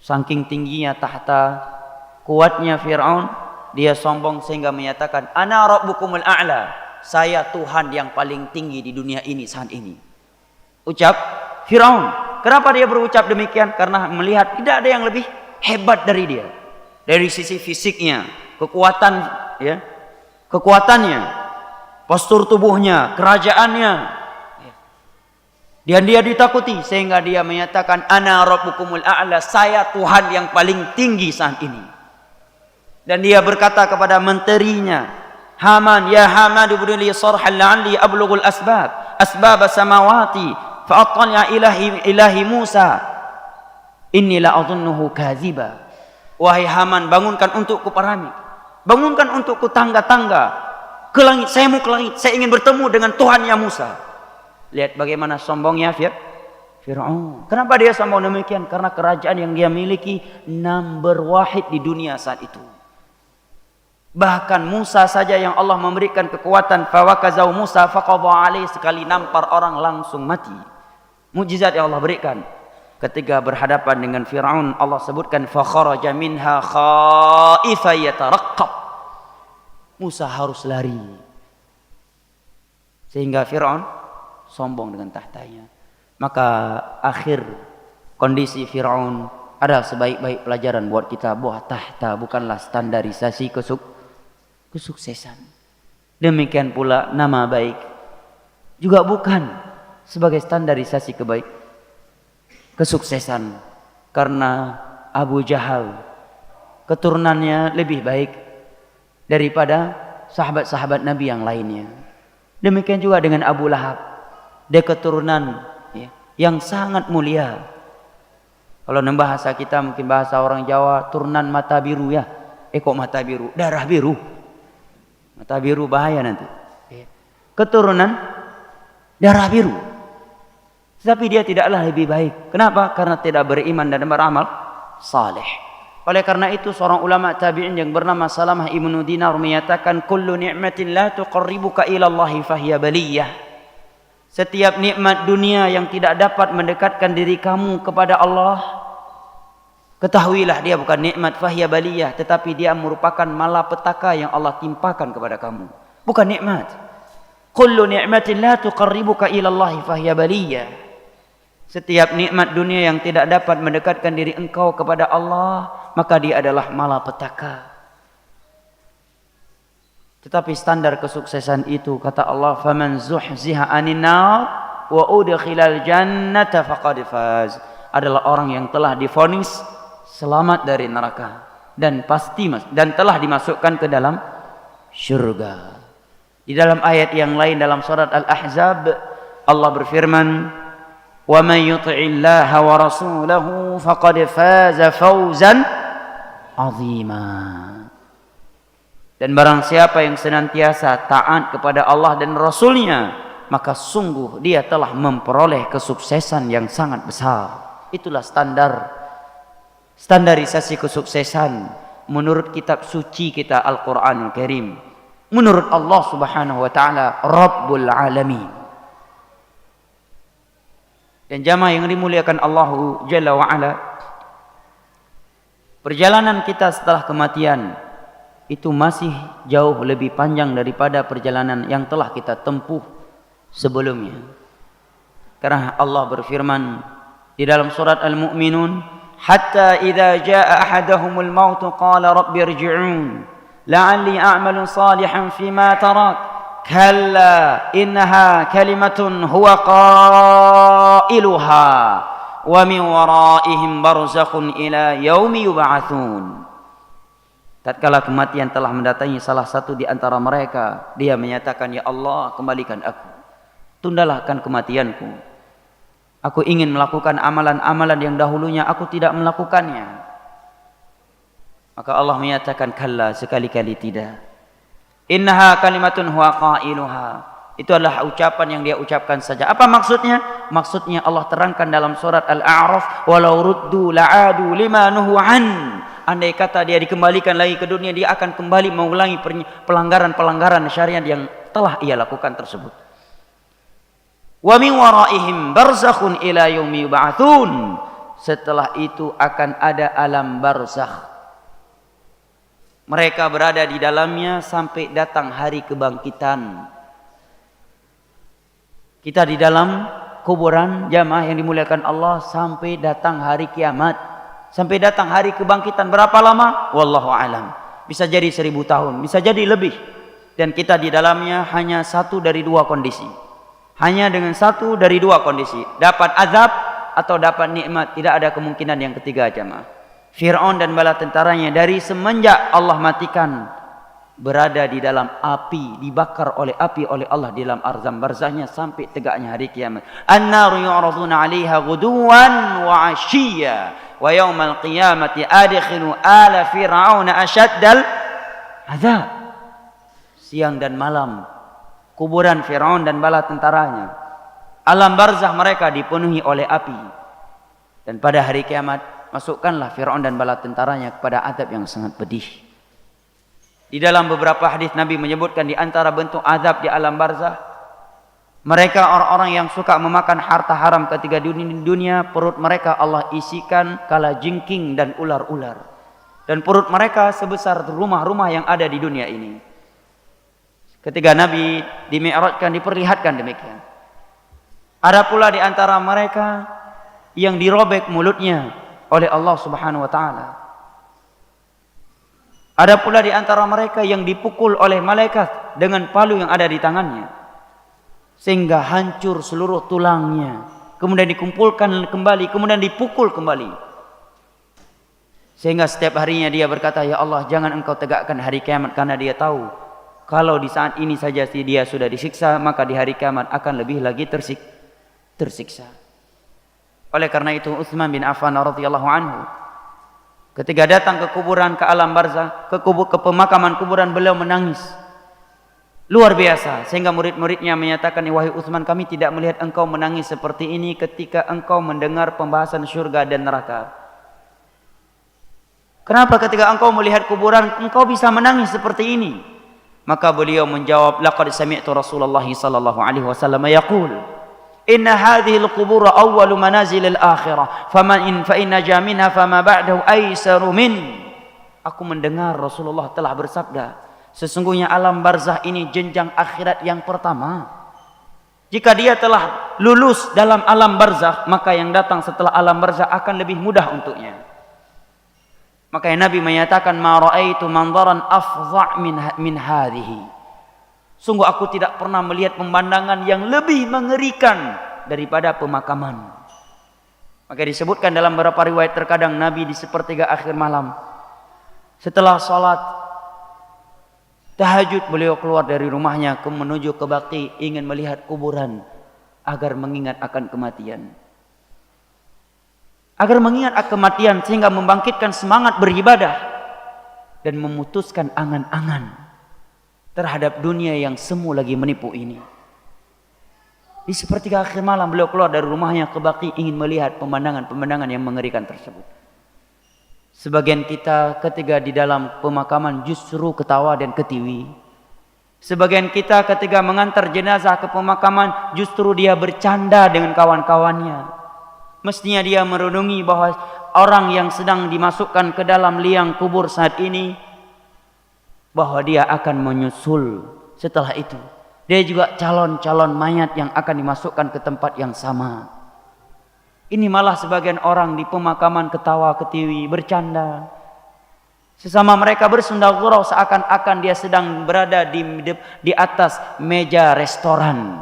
Saking tingginya tahta, kuatnya Fir'aun, dia sombong sehingga menyatakan, ana rabbukumul a'la, saya Tuhan yang paling tinggi di dunia ini saat ini. Ucap Fir'aun. Kenapa dia berucap demikian? Karena melihat tidak ada yang lebih hebat dari dia. Dari sisi fisiknya, kekuatan, ya, kekuatannya, postur tubuhnya, kerajaannya. Dan dia ditakuti sehingga dia menyatakan, ana rabbukumul a'la, saya Tuhan yang paling tinggi saat ini. Dan dia berkata kepada menterinya, Haman, ya Haman ibn li sarhan la'alli ablughul asbab samawati fa attali'a ilahi Musa inni la adhunnuhu kadhiba. Wahai Haman, bangunkan untukku piramid, bangunkan untukku tangga-tangga ke langit, saya mau ke langit, saya ingin bertemu dengan Tuhan yang Musa. Lihat bagaimana sombongnya Fir'aun. Kenapa dia sombong demikian? Karena kerajaan yang dia miliki number wahid di dunia saat itu. Bahkan Musa saja yang Allah memberikan kekuatan, fawakazau Musa faqadha alaihi, sekali nampar orang langsung mati. Mukjizat yang Allah berikan. Ketika berhadapan dengan Fir'aun, Allah sebutkan fakharaja minha khaifa yataraqqab. Musa harus lari. Sehingga Fir'aun sombong dengan tahtanya. Maka akhir kondisi Fir'aun adalah sebaik-baik pelajaran buat kita bahwa tahta bukanlah standarisasi kesuksesan. Demikian pula nama baik juga bukan sebagai standarisasi kesuksesan. Karena Abu Jahal keturunannya lebih baik daripada sahabat-sahabat Nabi yang lainnya. Demikian juga dengan Abu Lahab, dia keturunan yang sangat mulia. Kalau bahasa kita mungkin bahasa orang Jawa, turunan mata biru ya. Kok mata biru? Darah biru. Mata biru bahaya nanti. Keturunan darah biru. Tetapi dia tidaklah lebih baik. Kenapa? Karena tidak beriman dan beramal saleh. Oleh karena itu seorang ulama tabi'in yang bernama Salamah ibnu Dinar menyatakan, kullu ni'matin la tuqarribuka ila Allahi fahiya baliyah. Setiap nikmat dunia yang tidak dapat mendekatkan diri kamu kepada Allah, ketahuilah dia bukan nikmat fahiya baliyah, tetapi dia merupakan malapetaka yang Allah timpakan kepada kamu. Bukan nikmat. Kullu ni'matin la tuqarribuka ila Allahi fahiya baliyah. Setiap nikmat dunia yang tidak dapat mendekatkan diri engkau kepada Allah, maka dia adalah malapetaka. Tetapi standar kesuksesan itu, kata Allah, faman zuhziha 'anil nar wa udkhilal jannata faqad faz, adalah orang yang telah divonis selamat dari neraka dan telah dimasukkan ke dalam syurga. Di dalam ayat yang lain dalam surat Al-Ahzab, Allah berfirman, wa man yuti'illaha wa rasulahu faqad faza fawzan 'azima. Dan barang siapa yang senantiasa taat kepada Allah dan Rasulnya, maka sungguh dia telah memperoleh kesuksesan yang sangat besar. Itulah standarisasi kesuksesan menurut kitab suci kita Al-Quranul Karim, menurut Allah Subhanahu wa ta'ala Rabbul Alamin. Dan jamaah yang dimuliakan Allah Jalla wa Ala, perjalanan kita setelah kematian itu masih jauh lebih panjang daripada perjalanan yang telah kita tempuh sebelumnya. Karena Allah berfirman di dalam surat Al-Mu'minun, hatta idza jaa ahaduhumul maut qala rabbi irji'un la'alli a'malu salihan fima tarak kalla innaha kalimatun huwa qailuha wa min waraihim barzakhun ila yaumi yub'atsun. Tatkala kematian telah mendatangi salah satu di antara mereka, dia menyatakan, ya Allah, kembalikan aku, tundalah akan kematianku. Aku ingin melakukan amalan-amalan yang dahulunya aku tidak melakukannya. Maka Allah menyatakan, kalla, sekali-kali tidak. Innaha kalimatun huwa qailuha. Itu adalah ucapan yang dia ucapkan saja. Apa maksudnya? Maksudnya Allah terangkan dalam surat Al-A'raf, walau ruddu la'adu lima nuhu an. Andai kata dia dikembalikan lagi ke dunia, dia akan kembali mengulangi pelanggaran-pelanggaran syariat yang telah ia lakukan tersebut. Wa min waraihim barzakhun ila yaumi yub'atsun. Setelah itu akan ada alam barzakh. Mereka berada di dalamnya sampai datang hari kebangkitan. Kita di dalam kuburan jamaah yang dimuliakan Allah sampai datang hari kiamat. Sampai datang hari kebangkitan. Berapa lama? Wallahu alam. Bisa jadi 1000 tahun, bisa jadi lebih. Dan kita di dalamnya hanya satu dari dua kondisi. Hanya dengan satu dari dua kondisi. Dapat azab atau dapat nikmat. Tidak ada kemungkinan yang ketiga, jamaah. Fir'aun dan bala tentaranya dari semenjak Allah matikan berada di dalam api, dibakar oleh api oleh Allah di dalam arzam barzahnya sampai tegaknya hari kiamat. An-naru yu'raduna 'alaiha ghuduwan wa 'ashiyya wa yaumal qiyamati adkhilu ala fir'auna asyaddal azab. Siang dan malam kuburan Fir'aun dan bala tentaranya, alam barzah mereka dipenuhi oleh api. Dan pada hari kiamat masukkanlah Fir'aun dan bala tentaranya kepada azab yang sangat pedih. Di dalam beberapa hadis Nabi menyebutkan di antara bentuk azab di alam barzah, mereka orang-orang yang suka memakan harta haram ketika di dunia, perut mereka Allah isikan kalajengking dan ular-ular. Dan perut mereka sebesar rumah-rumah yang ada di dunia ini. Ketika Nabi dimi'rajkan, diperlihatkan demikian. Ada pula di antara mereka yang dirobek mulutnya oleh Allah Subhanahu wa taala. Ada pula di antara mereka yang dipukul oleh malaikat dengan palu yang ada di tangannya sehingga hancur seluruh tulangnya, kemudian dikumpulkan kembali, kemudian dipukul kembali, sehingga setiap harinya dia berkata, ya Allah, jangan engkau tegakkan hari kiamat, karena dia tahu kalau di saat ini saja dia sudah disiksa, maka di hari kiamat akan lebih lagi tersiksa. Oleh karena itu Utsman bin Affan radhiyallahu anhu ketika datang ke kuburan, ke alam barzah, ke pemakaman kuburan, beliau menangis luar biasa, sehingga murid-muridnya menyatakan, wahai Utsman, kami tidak melihat engkau menangis seperti ini ketika engkau mendengar pembahasan syurga dan neraka. Kenapa ketika engkau melihat kuburan engkau bisa menangis seperti ini? Maka beliau menjawab, laqad sami'tu Rasulullah sallallahu alaihi wasallam yaqul, inna hadhihi al-qubur awwalu manazil al-akhirah fa in naja minha fama ba'dahu aisaru min. Aku mendengar Rasulullah telah bersabda, sesungguhnya alam barzah ini jenjang akhirat yang pertama. Jika dia telah lulus dalam alam barzah, maka yang datang setelah alam barzah akan lebih mudah untuknya. Maka Nabi menyatakan, ma ra'aitu manzaran afdha' min hadhihi. Sungguh aku tidak pernah melihat pemandangan yang lebih mengerikan daripada pemakaman. Maka disebutkan dalam beberapa riwayat, terkadang Nabi di sepertiga akhir malam setelah salat tahajud, beliau keluar dari rumahnya menuju ke Baqi, ingin melihat kuburan agar mengingat akan kematian. Agar mengingat akan kematian sehingga membangkitkan semangat beribadah dan memutuskan angan-angan terhadap dunia yang semu lagi menipu ini. Di sepertiga akhir malam beliau keluar dari rumahnya ke Baqi, ingin melihat pemandangan-pemandangan yang mengerikan tersebut. Sebagian kita ketika di dalam pemakaman justru ketawa dan ketiwi. Sebagian kita ketika mengantar jenazah ke pemakaman justru dia bercanda dengan kawan-kawannya. Mestinya dia merenungi bahwa orang yang sedang dimasukkan ke dalam liang kubur saat ini, bahwa dia akan menyusul setelah itu. Dia juga calon-calon mayat yang akan dimasukkan ke tempat yang sama. Ini malah sebagian orang di pemakaman ketawa ketiwi, bercanda. Sesama mereka bersunda gurau seakan-akan dia sedang berada di atas meja restoran.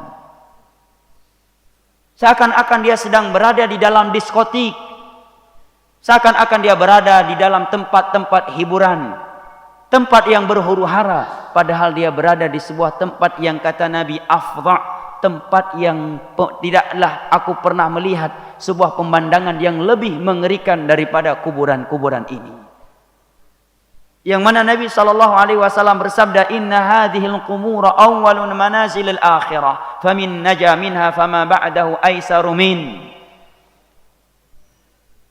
Seakan-akan dia sedang berada di dalam diskotik. Seakan-akan dia berada di dalam tempat-tempat hiburan. Tempat yang berhuru-hara. Padahal dia berada di sebuah tempat yang kata Nabi afdha'. Tempat yang tidaklah aku pernah melihat sebuah pemandangan yang lebih mengerikan daripada kuburan-kuburan ini. Yang mana Nabi SAW bersabda, Inna hadhil qumura awwalun manazilil akhirah, famin naja minha fama ba'dahu aisaru min.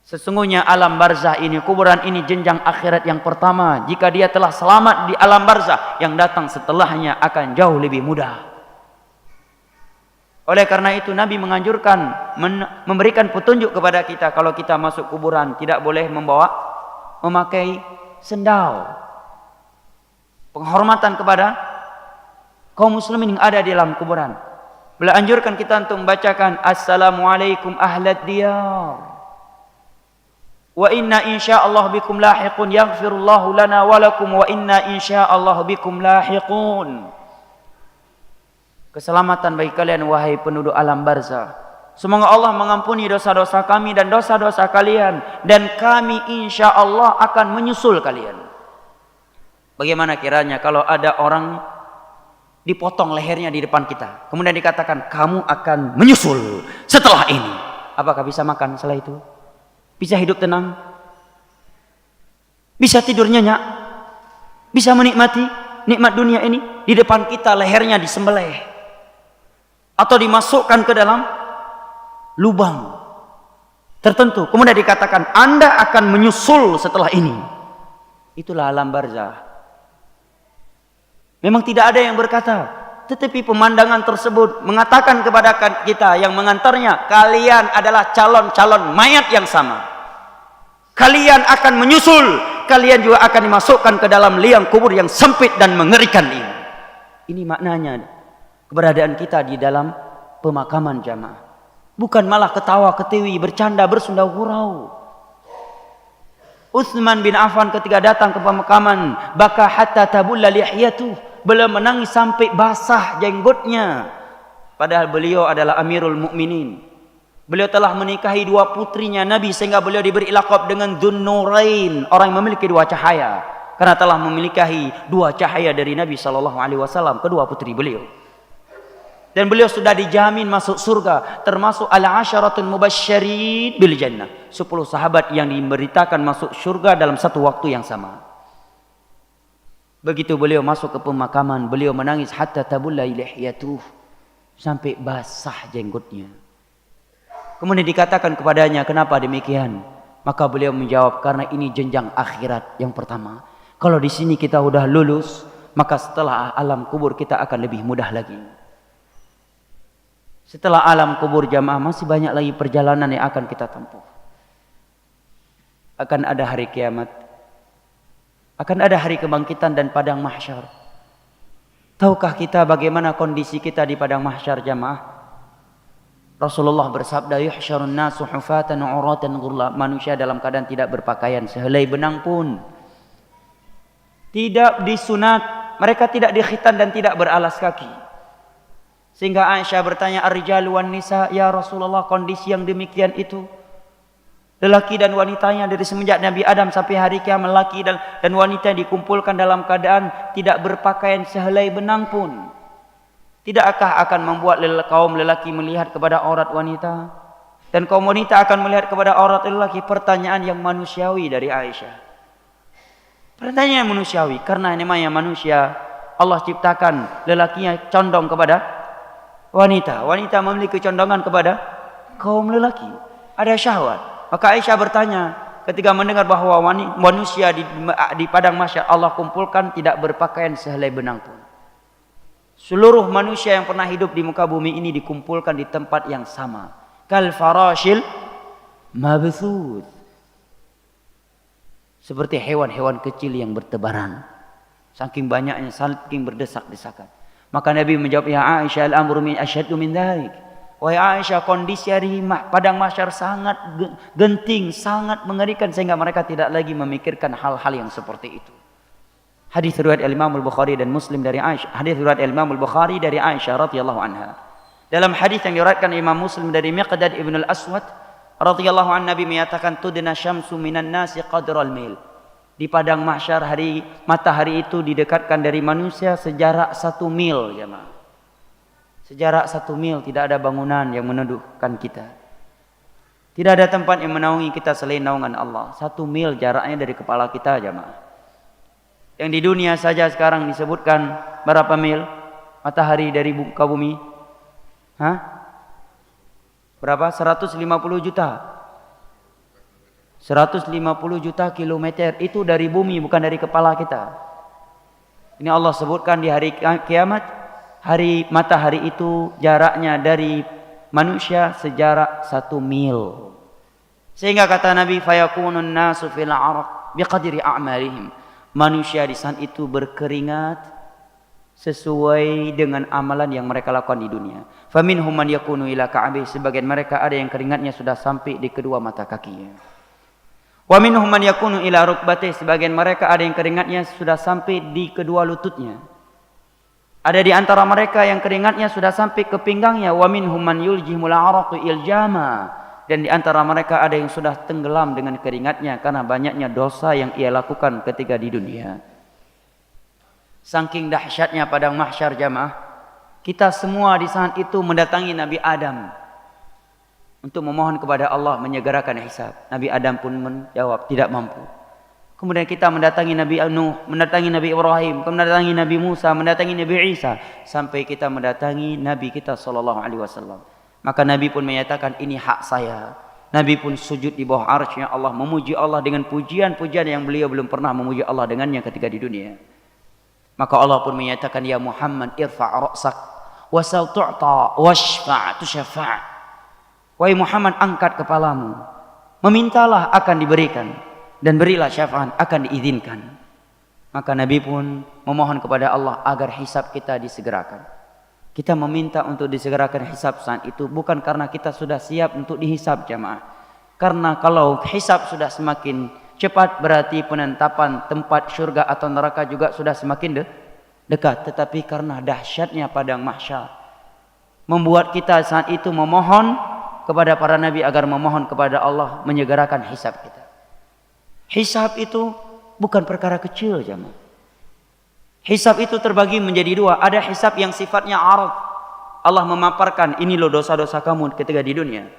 Sesungguhnya alam barzah ini, kuburan ini jenjang akhirat yang pertama. Jika dia telah selamat di alam barzah, yang datang setelahnya akan jauh lebih mudah. Oleh karena itu Nabi menganjurkan, memberikan petunjuk kepada kita, kalau kita masuk kuburan tidak boleh memakai sendal. Penghormatan kepada kaum muslimin yang ada di dalam kuburan. Beliau anjurkan kita untuk membacakan Assalamualaikum ahlad diyar wa inna insyaallah bikum lahiqun yaghfirullahu lana wa lakum wa inna insyaallah bikum lahiqun. Keselamatan bagi kalian wahai penduduk alam barzah. Semoga Allah mengampuni dosa-dosa kami dan dosa-dosa kalian, dan kami insya Allah akan menyusul kalian. Bagaimana kiranya kalau ada orang dipotong lehernya di depan kita, kemudian dikatakan kamu akan menyusul setelah ini. Apakah bisa makan setelah itu? Bisa hidup tenang? Bisa tidur nyenyak? Bisa menikmati nikmat dunia ini? Di depan kita lehernya disembelih atau dimasukkan ke dalam lubang tertentu, kemudian dikatakan Anda akan menyusul setelah ini. Itulah alam barzah. Memang tidak ada yang berkata, tetapi pemandangan tersebut mengatakan kepada kita yang mengantarnya, kalian adalah calon-calon mayat yang sama. Kalian akan menyusul, kalian juga akan dimasukkan ke dalam liang kubur yang sempit dan mengerikan ini. Ini maknanya keberadaan kita di dalam pemakaman jamaah. Bukan malah ketawa ketiwi, bercanda, bersunda gurau. Utsman bin Affan ketika datang ke pemakaman, baka hatta tabulla lihiyatuh, beliau menangis sampai basah jenggotnya. Padahal beliau adalah Amirul Mukminin. Beliau telah menikahi dua putrinya Nabi, sehingga beliau diberi laqab dengan Dzun-Nurain, orang yang memiliki dua cahaya, karena telah memiliki dua cahaya dari Nabi SAW, kedua putri beliau. Dan beliau sudah dijamin masuk surga, termasuk al-asharatul mubasysyirin bil jannah, 10 sahabat yang diberitakan masuk surga dalam satu waktu yang sama. Begitu beliau masuk ke pemakaman, beliau menangis hatta tabulla lihiyatuh, sampai basah jenggotnya. Kemudian dikatakan kepadanya, kenapa demikian? Maka beliau menjawab, karena ini jenjang akhirat yang pertama. Kalau di sini kita sudah lulus, maka setelah alam kubur kita akan lebih mudah lagi. Setelah alam kubur jamaah, masih banyak lagi perjalanan yang akan kita tempuh. Akan ada hari kiamat, akan ada hari kebangkitan dan padang mahsyar. Tahukah kita bagaimana kondisi kita di padang mahsyar jamaah? Rasulullah bersabda, yuhsyarun nasu hufatan uratan ghurla, manusia dalam keadaan tidak berpakaian sehelai benang pun. Tidak disunat, mereka tidak dikhitan dan tidak beralas kaki. Sehingga Aisyah bertanya, ar-rijalu wan nisa, ya Rasulullah, kondisi yang demikian itu, lelaki dan wanitanya dari semenjak Nabi Adam sampai hari kiamat, lelaki dan wanita dikumpulkan dalam keadaan tidak berpakaian sehelai benang pun. Tidakkah akan membuat kaum lelaki melihat kepada aurat wanita, dan kaum wanita akan melihat kepada aurat lelaki? Pertanyaan yang manusiawi dari Aisyah. Pertanyaan yang manusiawi, karena namanya manusia, Allah ciptakan lelakinya condong kepada wanita, wanita memiliki condongan kepada kaum lelaki, ada syahwat. Maka Aisyah bertanya ketika mendengar bahwa manusia di padang mahsyar Allah kumpulkan tidak berpakaian sehelai benang pun. Seluruh manusia yang pernah hidup di muka bumi ini dikumpulkan di tempat yang sama, kal farashil mabthuth, seperti hewan-hewan kecil yang bertebaran, saking banyaknya, saking berdesak-desakan. Maka Nabi menjawab, ya Aisyah, al-amru min asyaddu min dzalik. Wahai Aisyah, kondisi hari padang mahsyar sangat genting, sangat mengerikan sehingga mereka tidak lagi memikirkan hal-hal yang seperti itu. Hadis riwayat Imam Al-Bukhari dan Muslim dari Aisyah. Hadis riwayat Imam Al-Bukhari dari Aisyah radhiyallahu anha. Dalam hadis yang diriwayatkan Imam Muslim dari Miqdad ibn al-Aswad radhiyallahu anhu, Nabi menyatakan tudna syamsu minan nasi qadral mil. Di padang mahsyar matahari itu didekatkan dari manusia sejarak 1 mil, jemaah. Sejarak 1 mil, tidak ada bangunan yang meneduhkan kita. Tidak ada tempat yang menaungi kita selain naungan Allah. 1 mil jaraknya dari kepala kita, jemaah. Yang di dunia saja sekarang disebutkan berapa mil matahari dari muka bumi? Berapa? 150 juta. 150 juta kilometer itu dari bumi, bukan dari kepala kita. Ini Allah sebutkan di hari kiamat. Matahari itu jaraknya dari manusia sejarak 1 mil. Sehingga kata Nabi, fayakunun nasu fil araq biqadri a'malihim. Manusia di saat itu berkeringat sesuai dengan amalan yang mereka lakukan di dunia. Faminhum man yakunu ila ka'bih, sebagian mereka ada yang keringatnya sudah sampai di kedua mata kakinya. Wa minhum man yakunu ila rukbatih, sebagian mereka ada yang keringatnya sudah sampai di kedua lututnya. Ada di antara mereka yang keringatnya sudah sampai ke pinggangnya. Wa minhum man yuljimul araqu iljama, dan di antara mereka ada yang sudah tenggelam dengan keringatnya karena banyaknya dosa yang ia lakukan ketika di dunia. Saking dahsyatnya padang mahsyar, jamaah, kita semua di saat itu mendatangi Nabi Adam untuk memohon kepada Allah menyegerakan hisab. Nabi Adam pun menjawab tidak mampu. Kemudian kita mendatangi Nabi Nuh, mendatangi Nabi Ibrahim, mendatangi Nabi Musa, mendatangi Nabi Isa, sampai kita mendatangi Nabi kita sallallahu alaihi wasallam. Maka Nabi pun menyatakan ini hak saya. Nabi pun sujud di bawah arsy-Nya Allah, memuji Allah dengan pujian-pujian yang beliau belum pernah memuji Allah dengannya ketika di dunia. Maka Allah pun menyatakan, ya Muhammad irfa' ra'sak wasal tu'ta washfa' tusyafa'. Wahai Muhammad, angkat kepalamu, memintalah akan diberikan, dan berilah syafaat akan diizinkan. Maka Nabi pun memohon kepada Allah agar hisab kita disegerakan. Kita meminta untuk disegerakan hisab saat itu bukan karena kita sudah siap untuk dihisab, jamaah. Karena kalau hisab sudah semakin cepat berarti penetapan tempat syurga atau neraka juga sudah semakin dekat. Tetapi karena dahsyatnya padang mahsyar membuat kita saat itu memohon kepada para nabi agar memohon kepada Allah menyegerakan hisab kita. Hisab itu bukan perkara kecil, jemaah. Hisab itu terbagi menjadi 2. Ada hisab yang sifatnya arad. Allah memaparkan, ini loh dosa-dosa kamu ketika di dunia.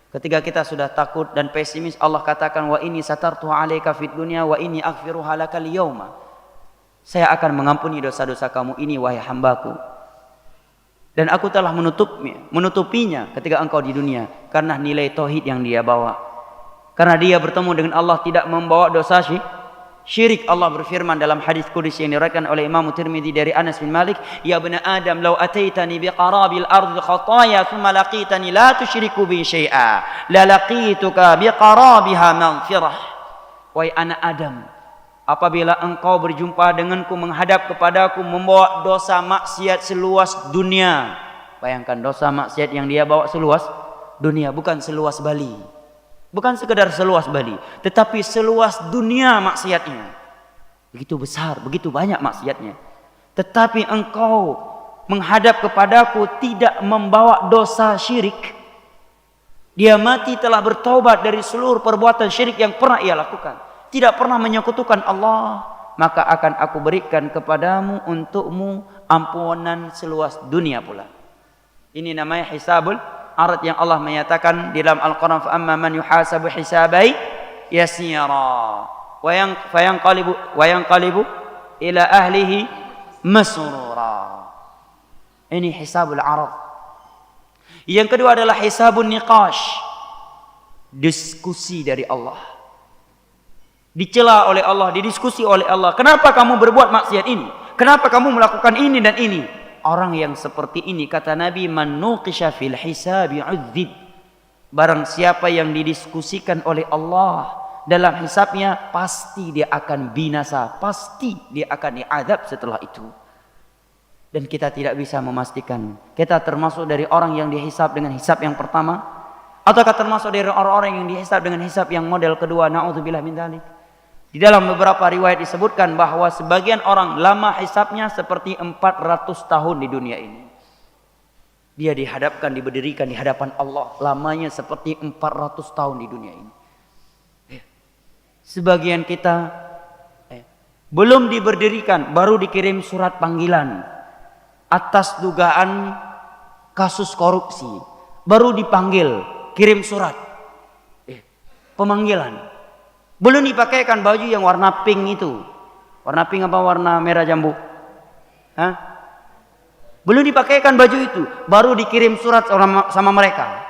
Ketika kita sudah takut dan pesimis, Allah katakan, wa inni satartu 'alaika fid dunya wa inni aghfiruha laka al-yauma. Saya akan mengampuni dosa-dosa kamu ini, wahai hambaku. Dan aku telah menutupinya ketika engkau di dunia karena nilai tauhid yang dia bawa. Karena dia bertemu dengan Allah tidak membawa dosa syirik. Allah berfirman dalam hadis qudsi yang diriwayatkan oleh Imam Tirmidzi dari Anas bin Malik, ya ibna Adam law ataitani biqarabil ardi khataaya thumma laqitani la tusyriku bi syai'a la laqituka biqarabiha maghfirah. Wahai anak Adam, apabila engkau berjumpa denganku menghadap kepadaku membawa dosa maksiat seluas dunia. Bayangkan dosa maksiat yang dia bawa seluas dunia, bukan seluas Bali. Bukan sekedar seluas Bali, tetapi seluas dunia maksiatnya. Begitu besar, begitu banyak maksiatnya. Tetapi engkau menghadap kepadaku tidak membawa dosa syirik. Dia mati telah bertobat dari seluruh perbuatan syirik yang pernah ia lakukan. Tidak pernah menyekutukan Allah. Maka akan aku berikan kepadamu untukmu ampunan seluas dunia pula. Ini namanya hisabul arad yang Allah menyatakan di dalam Al-Quran, fa amma man yuhasabu hisabai yasira wa yanqalibu ila ahlihi masrura. Ini hisabul arad. Yang kedua adalah hisabun niqash, diskusi dari Allah. Dicela oleh Allah, didiskusi oleh Allah. Kenapa kamu berbuat maksiat ini? Kenapa kamu melakukan ini dan ini? Orang yang seperti ini, kata Nabi, man nuqisha fil hisabi udzib. Barang siapa yang didiskusikan oleh Allah dalam hisabnya, pasti dia akan binasa, pasti dia akan diazab setelah itu. Dan kita tidak bisa memastikan kita termasuk dari orang yang dihisab dengan hisab yang pertama, ataukah termasuk dari orang-orang yang dihisab dengan hisab yang model kedua. Na'udzubillah min dzalik. Di dalam beberapa riwayat disebutkan bahwa sebagian orang lama hisabnya seperti 400 tahun di dunia ini. Dia dihadapkan, diberdirikan di hadapan Allah, lamanya seperti 400 tahun di dunia ini. Sebagian kita belum diberdirikan, baru dikirim surat panggilan atas dugaan kasus korupsi. Baru dipanggil, kirim surat pemanggilan. Belum dipakaikan baju yang warna pink itu. Warna pink apa warna merah jambu? Hah? Belum dipakaikan baju itu, baru dikirim surat sama mereka.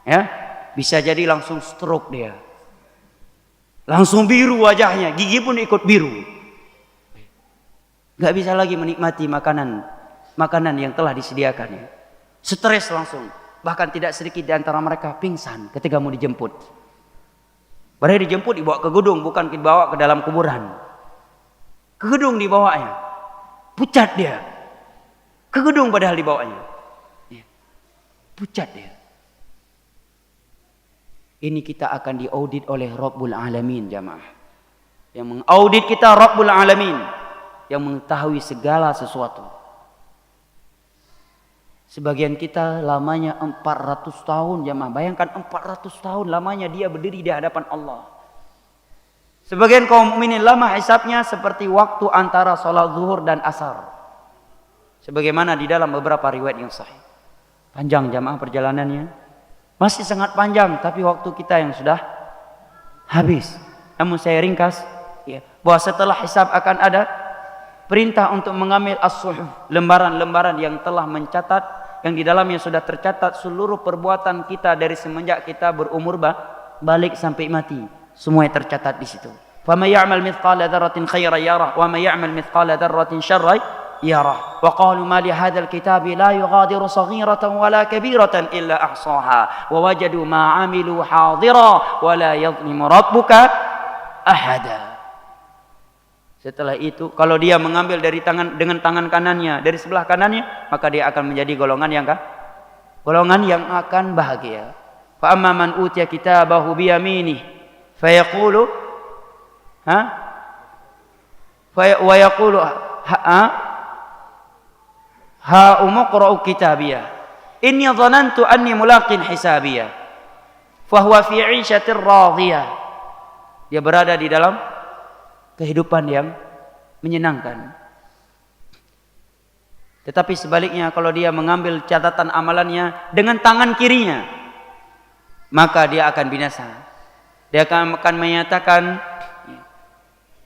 Ya, bisa jadi langsung stroke dia. Langsung biru wajahnya, gigi pun ikut biru. Gak bisa lagi menikmati makanan yang telah disediakannya. Stres langsung. Bahkan tidak sedikit di antara mereka pingsan ketika mau dijemput. Padahal dijemput dibawa ke gedung, bukan dibawa ke dalam kuburan. Ke gedung dibawanya. Pucat dia. Ke gedung padahal dibawanya. Pucat dia. Ini kita akan diaudit oleh Rabbul Alamin, jamaah. Yang mengaudit kita Rabbul Alamin, yang mengetahui segala sesuatu. Sebagian kita lamanya 400 tahun, jamaah. Bayangkan 400 tahun lamanya dia berdiri di hadapan Allah. Sebagian kaum mukminin lama hisabnya seperti waktu antara salat zuhur dan asar. Sebagaimana di dalam beberapa riwayat yang sahih. Panjang jamaah perjalanannya. Masih sangat panjang, tapi waktu kita yang sudah habis. Namun saya ringkas bahwa setelah hisab akan ada perintah untuk mengambil as-suhuf, lembaran-lembaran yang telah mencatat, yang di dalamnya sudah tercatat seluruh perbuatan kita dari semenjak kita berumur balik sampai mati. Semuanya tercatat di situ. Fa may ya'mal mithqala dzarratin khairan yarah wa may ya'mal mithqala dzarratin syarran yarah. Wa qalu ma li hadzal kitabi la yughadiru saghiratan wala kabiratan illa ahsaha wa wajadu ma 'amilu hadira wa la yadhlimu rabbuka ahada. Setelah itu kalau dia mengambil dari dengan tangan kanannya, dari sebelah kanannya, maka dia akan menjadi golongan yang akan bahagia. Fa amma man utiya kitabahu bi yaminihi fayaqulu wa yaqulu ha umqra'u kitabiyah inni dhanantu anni mulaqin hisabiyah fa huwa fi 'ishatir radiyah. Dia berada di dalam kehidupan yang menyenangkan. Tetapi sebaliknya kalau dia mengambil catatan amalannya dengan tangan kirinya, maka dia akan binasa. Dia akan menyatakan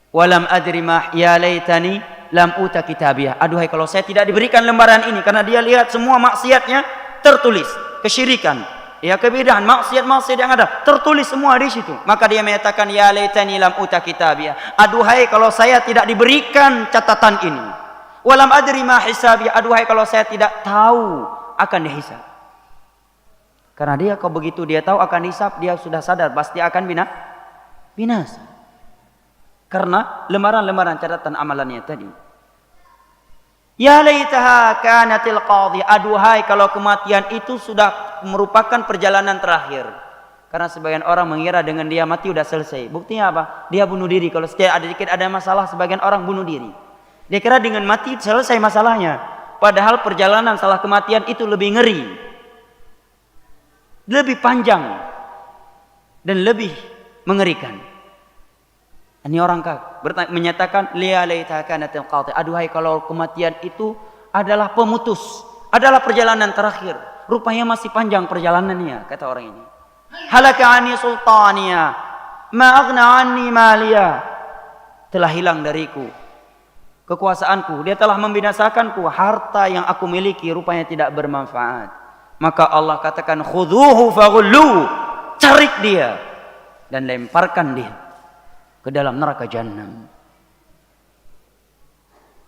walam adri ma ya laitani lam uta kitabiyah. Aduhai kalau saya tidak diberikan lembaran ini, karena dia lihat semua maksiatnya tertulis, kesyirikan, ya kebidahan, maksiat yang ada tertulis semua di situ. Maka dia menyatakan ya laitani lam uta kitabiyah. Aduhai kalau saya tidak diberikan catatan ini. Walam adri ma hisabiyah. Aduhai kalau saya tidak tahu akan dihisab. Karena dia kalau begitu dia tahu akan hisab, dia sudah sadar pasti akan binasa. Karena lembaran-lembaran catatan amalannya tadi. Ya laitaha kanatil qadhi. Aduhai kalau kematian itu sudah merupakan perjalanan terakhir. Karena sebagian orang mengira dengan dia mati sudah selesai. Buktinya apa? Dia bunuh diri. Kalau setiap ada masalah, sebagian orang bunuh diri. Dia kira dengan mati selesai masalahnya. Padahal perjalanan setelah kematian itu lebih ngeri, lebih panjang, dan lebih mengerikan. Ini orang menyatakan liya laitaha kanatil qadhi. Aduhai kalau kematian itu adalah pemutus, adalah perjalanan terakhir. Rupanya masih panjang perjalanannya, kata orang ini. Halaka anni sultaniya ma aghna anni maliya. Telah hilang dariku kekuasaanku, dia telah membinasakanku, harta yang aku miliki rupanya tidak bermanfaat. Maka Allah katakan khudhuhu faghullu, carik dia dan lemparkan dia ke dalam neraka jahannam,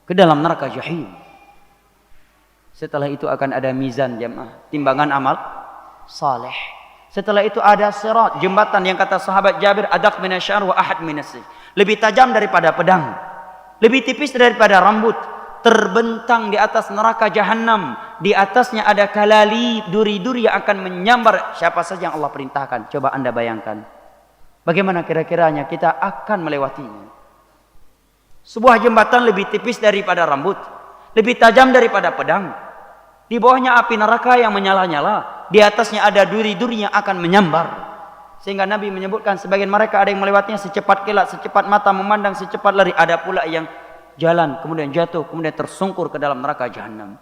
ke dalam neraka jahim. Setelah itu akan ada mizan jamaah, timbangan amal saleh. Setelah itu ada sirat, jembatan yang kata sahabat Jabir adaq minasyar wa ahad minasif, lebih tajam daripada pedang, lebih tipis daripada rambut, terbentang di atas neraka jahanam. Di atasnya ada kalali, duri-duri yang akan menyambar siapa saja yang Allah perintahkan. Coba Anda bayangkan, bagaimana kira-kiranya kita akan melewatinya. Sebuah jembatan lebih tipis daripada rambut, lebih tajam daripada pedang. Di bawahnya api neraka yang menyala-nyala, di atasnya ada duri-duri yang akan menyambar. Sehingga Nabi menyebutkan sebagian mereka ada yang melewatinya secepat kilat, secepat mata memandang, secepat lari. Ada pula yang jalan, kemudian jatuh, kemudian tersungkur ke dalam neraka jahanam.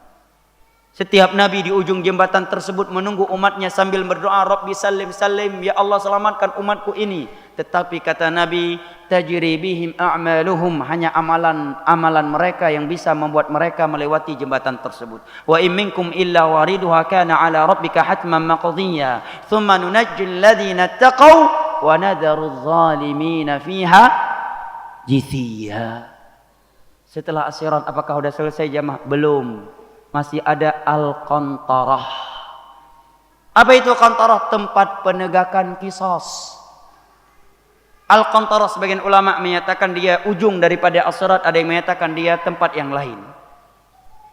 Setiap Nabi di ujung jembatan tersebut menunggu umatnya sambil berdoa, Rabbi salim salim, ya Allah selamatkan umatku ini. Tetapi kata Nabi, tajri bihim a'maluhum, hanya amalan mereka yang bisa membuat mereka melewati jembatan tersebut. Wa in minkum illa wariduha kana ala rabbika hatman maqdiyya, thumma nunajjil ladzina taqaw wa nadharu adh-dhalimina fiha jithiya. Setelah asyirat apakah sudah selesai jamaah? Belum. Masih ada al-qantarah. Apa itu qantarah? Tempat penegakan qisas. Al-qantarah sebagian ulama menyatakan dia ujung daripada as-sirat, ada yang menyatakan dia tempat yang lain.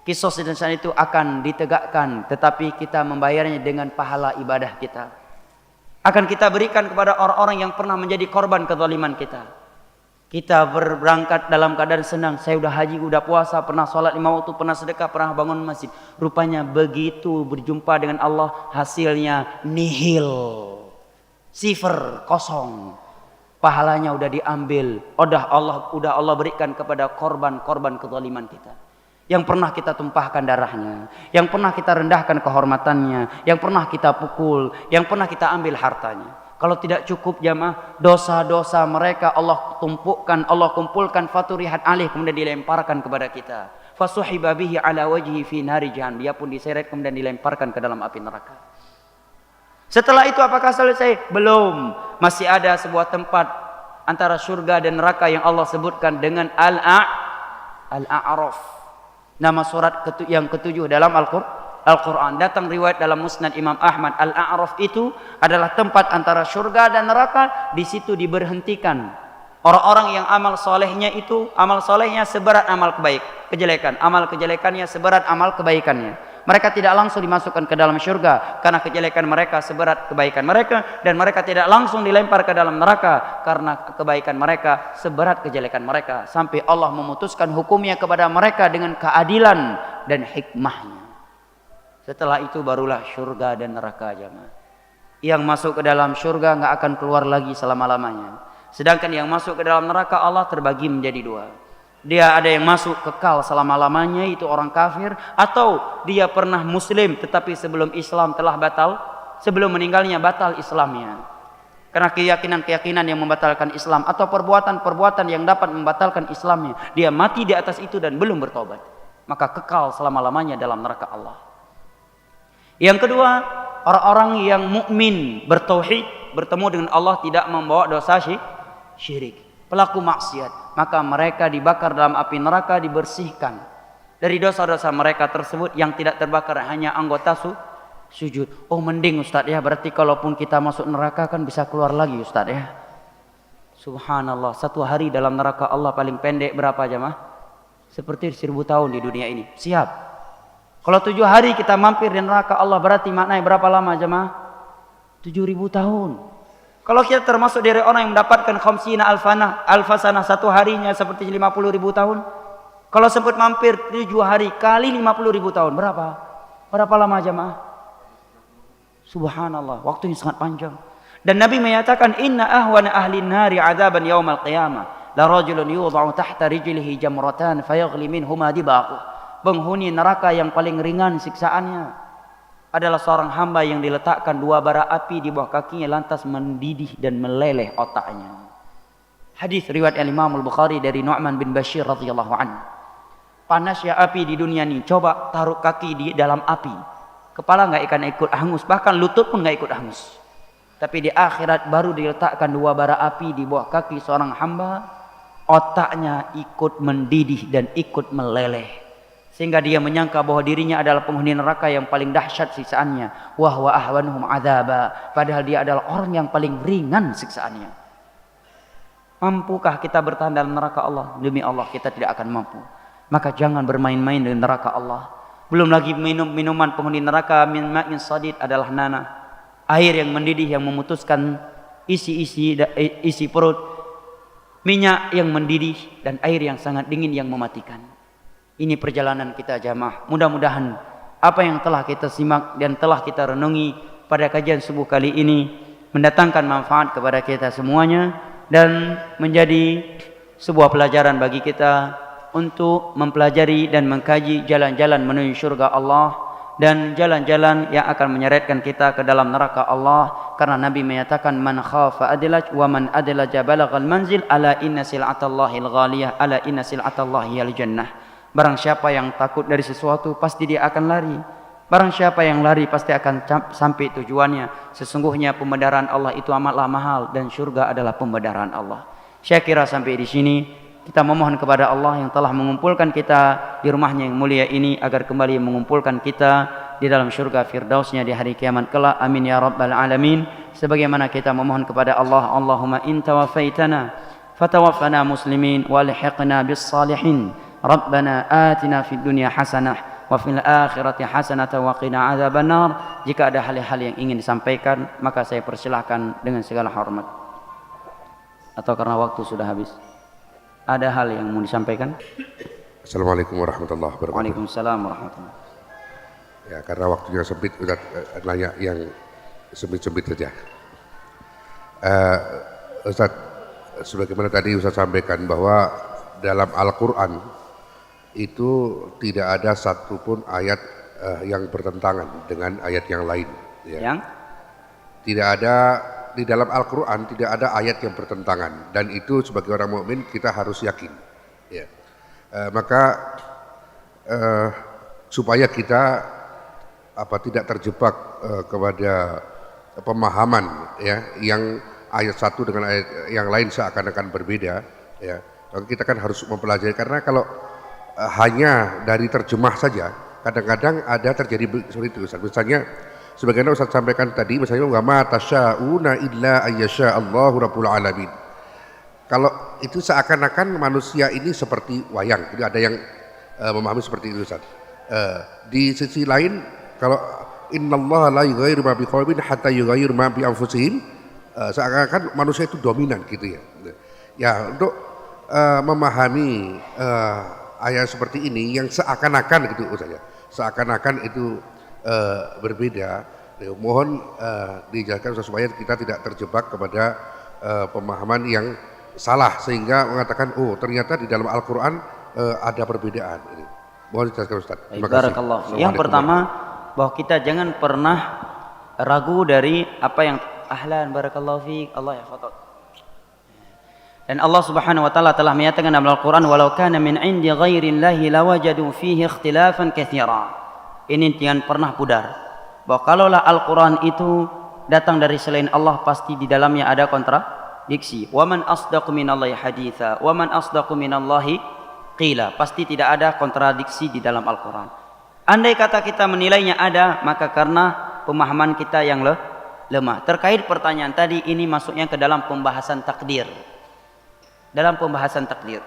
Qisas di sana itu akan ditegakkan, tetapi kita membayarnya dengan pahala ibadah kita. Akan kita berikan kepada orang-orang yang pernah menjadi korban kezaliman kita. Kita berangkat dalam keadaan senang. Saya udah haji, udah puasa, pernah sholat 5 waktu, pernah sedekah, pernah bangun masjid. Rupanya begitu berjumpa dengan Allah, hasilnya nihil, sifar, kosong. Pahalanya udah diambil. Udah Allah berikan kepada korban-korban kezaliman kita. Yang pernah kita tumpahkan darahnya, yang pernah kita rendahkan kehormatannya, yang pernah kita pukul, yang pernah kita ambil hartanya. Kalau tidak cukup jamaah, dosa-dosa mereka Allah tumpukkan, Allah kumpulkan, faturihat alih, kemudian dilemparkan kepada kita. Fasuhiba bihi ala wajhi fi nari jahannam. Dia pun diseret kemudian dilemparkan ke dalam api neraka. Setelah itu apakah selesai? Belum. Masih ada sebuah tempat antara surga dan neraka yang Allah sebutkan dengan Al-A'raf. Nama surat yang ketujuh dalam Al-Quran. Datang riwayat dalam Musnad Imam Ahmad, Al-A'raf itu adalah tempat antara surga dan neraka. Di situ diberhentikan orang-orang yang amal solehnya itu, amal solehnya seberat amal kejelekan, amal kejelekannya seberat amal kebaikannya. Mereka tidak langsung dimasukkan ke dalam surga karena kejelekan mereka seberat kebaikan mereka, dan mereka tidak langsung dilempar ke dalam neraka karena kebaikan mereka seberat kejelekan mereka, sampai Allah memutuskan hukumnya kepada mereka dengan keadilan dan hikmahnya. Setelah itu barulah surga dan neraka jamaah. Yang masuk ke dalam surga nggak akan keluar lagi selama-lamanya. Sedangkan yang masuk ke dalam neraka Allah terbagi menjadi dua. Dia ada yang masuk kekal selama-lamanya, itu orang kafir, atau dia pernah muslim tetapi sebelum Islam telah batal, sebelum meninggalnya batal Islamnya. Karena keyakinan-keyakinan yang membatalkan Islam atau perbuatan-perbuatan yang dapat membatalkan Islamnya, dia mati di atas itu dan belum bertobat, maka kekal selama-lamanya dalam neraka Allah. Yang kedua, orang-orang yang mukmin, bertauhid, bertemu dengan Allah, tidak membawa dosa syirik, pelaku maksiat, maka mereka dibakar dalam api neraka, dibersihkan dari dosa-dosa mereka tersebut. Yang tidak terbakar hanya anggota sujud. Oh mending Ustaz ya, berarti kalaupun kita masuk neraka kan bisa keluar lagi Ustaz ya. Subhanallah, satu hari dalam neraka Allah paling pendek berapa jamaah? Seperti 1000 tahun di dunia ini. Siap. Kalau 7 hari kita mampir di neraka Allah, berarti maknanya berapa lama jemaah? 7.000 tahun. Kalau kita termasuk dari orang yang mendapatkan khamsina alfasanah, satu harinya seperti 50.000 tahun. Kalau sempat mampir 7 hari kali 50.000 tahun, berapa? Berapa lama jemaah? Subhanallah, waktunya sangat panjang. Dan Nabi menyatakan, inna ahwana ahli nari adaban yaumal qiyamah la rajulun yudha'u tahta rijlihi jamratan fayaghli minhuma dibaqu. Penghuni neraka yang paling ringan siksaannya adalah seorang hamba yang diletakkan 2 bara api di bawah kakinya, lantas mendidih dan meleleh otaknya. Hadis riwayat Imam Al-Bukhari dari Nu'man bin Bashir radhiyallahu anhu. Panasnya api di dunia ini, coba taruh kaki di dalam api, kepala nggak akan ikut hangus, bahkan lutut pun nggak ikut hangus. Tapi di akhirat baru diletakkan 2 bara api di bawah kaki seorang hamba, otaknya ikut mendidih dan ikut meleleh. Sehingga dia menyangka bahwa dirinya adalah penghuni neraka yang paling dahsyat siksaannya. Wa huwa ahwanuhum adzaba. Padahal dia adalah orang yang paling ringan siksaannya. Mampukah kita bertahan dalam neraka Allah? Demi Allah kita tidak akan mampu. maka jangan bermain-main dengan neraka Allah. Belum lagi minuman penghuni neraka min ma'in sadid adalah nanah, air yang mendidih yang memutuskan isi perut, minyak yang mendidih dan air yang sangat dingin yang mematikan. Ini perjalanan kita jamaah. Mudah-mudahan apa yang telah kita simak dan telah kita renungi pada kajian subuh kali ini mendatangkan manfaat kepada kita semuanya dan menjadi sebuah pelajaran bagi kita untuk mempelajari dan mengkaji jalan-jalan menuju surga Allah dan jalan-jalan yang akan menyeretkan kita ke dalam neraka Allah, karena Nabi menyatakan man khafa adlaj wa man adlaja balaghal manzil ala inna sil'atallahil ghaliyah ala inna sil'atallahi al jannah. Barang siapa yang takut dari sesuatu pasti dia akan lari. Barang siapa yang lari pasti akan sampai tujuannya. Sesungguhnya pembenaran Allah itu amatlah mahal dan surga adalah pembenaran Allah. Saya kira sampai di sini kita memohon kepada Allah yang telah mengumpulkan kita di rumahnya yang mulia ini agar kembali mengumpulkan kita di dalam surga firdausnya di hari kiamat kelak. Amin ya rabbal alamin. Sebagaimana kita memohon kepada Allah, Allahumma in tawafaitana fatawaffana muslimin walhiqna bis salihin. Rabbana atina fid dunya hasanah wa fil akhirati hasanah wa qina adzabannar. Jika ada hal-hal yang ingin disampaikan maka saya persilahkan dengan segala hormat. Atau karena waktu sudah habis, ada hal yang mau disampaikan? Assalamualaikum warahmatullahi wabarakatuh. Waalaikumsalam warahmatullahi. Ya, karena waktunya sempit, Ustaz nanya yang sempit-sempit saja. Ustaz, sebagaimana tadi Ustaz sampaikan bahwa dalam Al-Quran itu tidak ada satupun ayat yang bertentangan dengan ayat yang lain. Ya. Yang? Tidak ada. Di dalam Al-Quran tidak ada ayat yang bertentangan, dan itu sebagai orang mukmin kita harus yakin. Ya. Maka supaya kita tidak terjebak kepada pemahaman ya yang ayat satu dengan ayat yang lain seakan-akan berbeda, ya. Maka kita kan harus mempelajari, karena kalau hanya dari terjemah saja kadang-kadang ada terjadi seperti itu. Misalnya sebagaimana Ustaz sampaikan tadi, misalnya wa ma tasyauna illa ayyasha Allahu rabbul alamin. Kalau itu seakan-akan manusia ini seperti wayang, jadi ada yang memahami seperti itu, Ustaz. Di sisi lain, kalau innallaha la yughayyiru ma biqaumin hatta yughayyiru ma bi anfusihim, seakan-akan manusia itu dominan gitu ya. Ya, untuk memahami ayat seperti ini yang seakan-akan gitu Ustaz ya. Seakan-akan itu berbeda, mohon dijelaskan supaya kita tidak terjebak kepada pemahaman yang salah sehingga mengatakan oh ternyata di dalam Al-Quran ada perbedaan. Ini mohon dijelaskan Ustaz. Terima kasih. Yang pertama, bahwa kita jangan pernah ragu dari apa yang ahlan barakallahu fiik, Allah yahfadhak. Dan Allah Subhanahu wa taala telah menyatakan dalam Al-Quran, walau kana min indi ghairillahi lawajadu fihi ikhtilafan katsira. Ini jangan pernah pudar bahwa kalaulah Al-Quran itu datang dari selain Allah pasti di dalamnya ada kontradiksi. Wa man asdaqu minallahi haditha wa man asdaqu minallahi qila. Pasti tidak ada kontradiksi di dalam Al-Quran. Andai kata kita menilainya ada, maka karena pemahaman kita yang lemah. Terkait pertanyaan tadi, ini masuknya ke dalam pembahasan takdir. Dalam pembahasan takdir,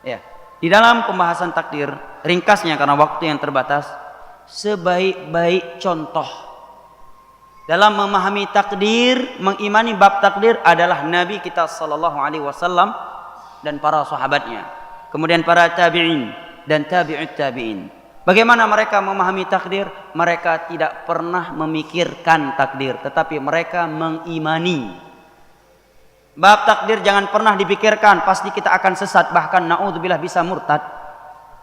ya, di dalam pembahasan takdir, ringkasnya karena waktu yang terbatas, sebaik-baik contoh dalam memahami takdir, mengimani bab takdir adalah Nabi kita sallallahu alaihi wasallam dan para sahabatnya, kemudian para tabi'in dan tabi'ut tabi'in. Bagaimana mereka memahami takdir? Mereka tidak pernah memikirkan takdir, tetapi mereka mengimani. Bab takdir jangan pernah dipikirkan, pasti kita akan sesat, bahkan naudzubillah bisa murtad.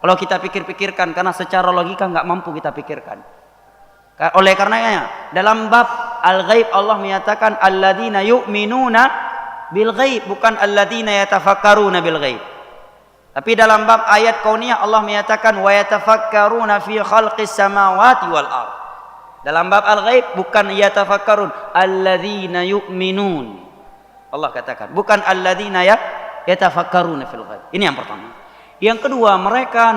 Kalau kita pikir-pikirkan, karena secara logika nggak mampu kita pikirkan. Oleh karenanya dalam bab al-ghaib Allah menyatakan alladzina yu'minuna bil ghaib, bukan alladzina yatafakkaruna bil ghaib. Tapi dalam bab ayat kauniyah Allah menyatakan wa yatafakkaruna fi khalqis samawati wal ardh. Dalam bab al-ghaib bukan yatafakkarun, alladzina yu'minun. Allah katakan bukan alladzina yatafakkaruna fil ghaib. Ini yang pertama. Yang kedua, mereka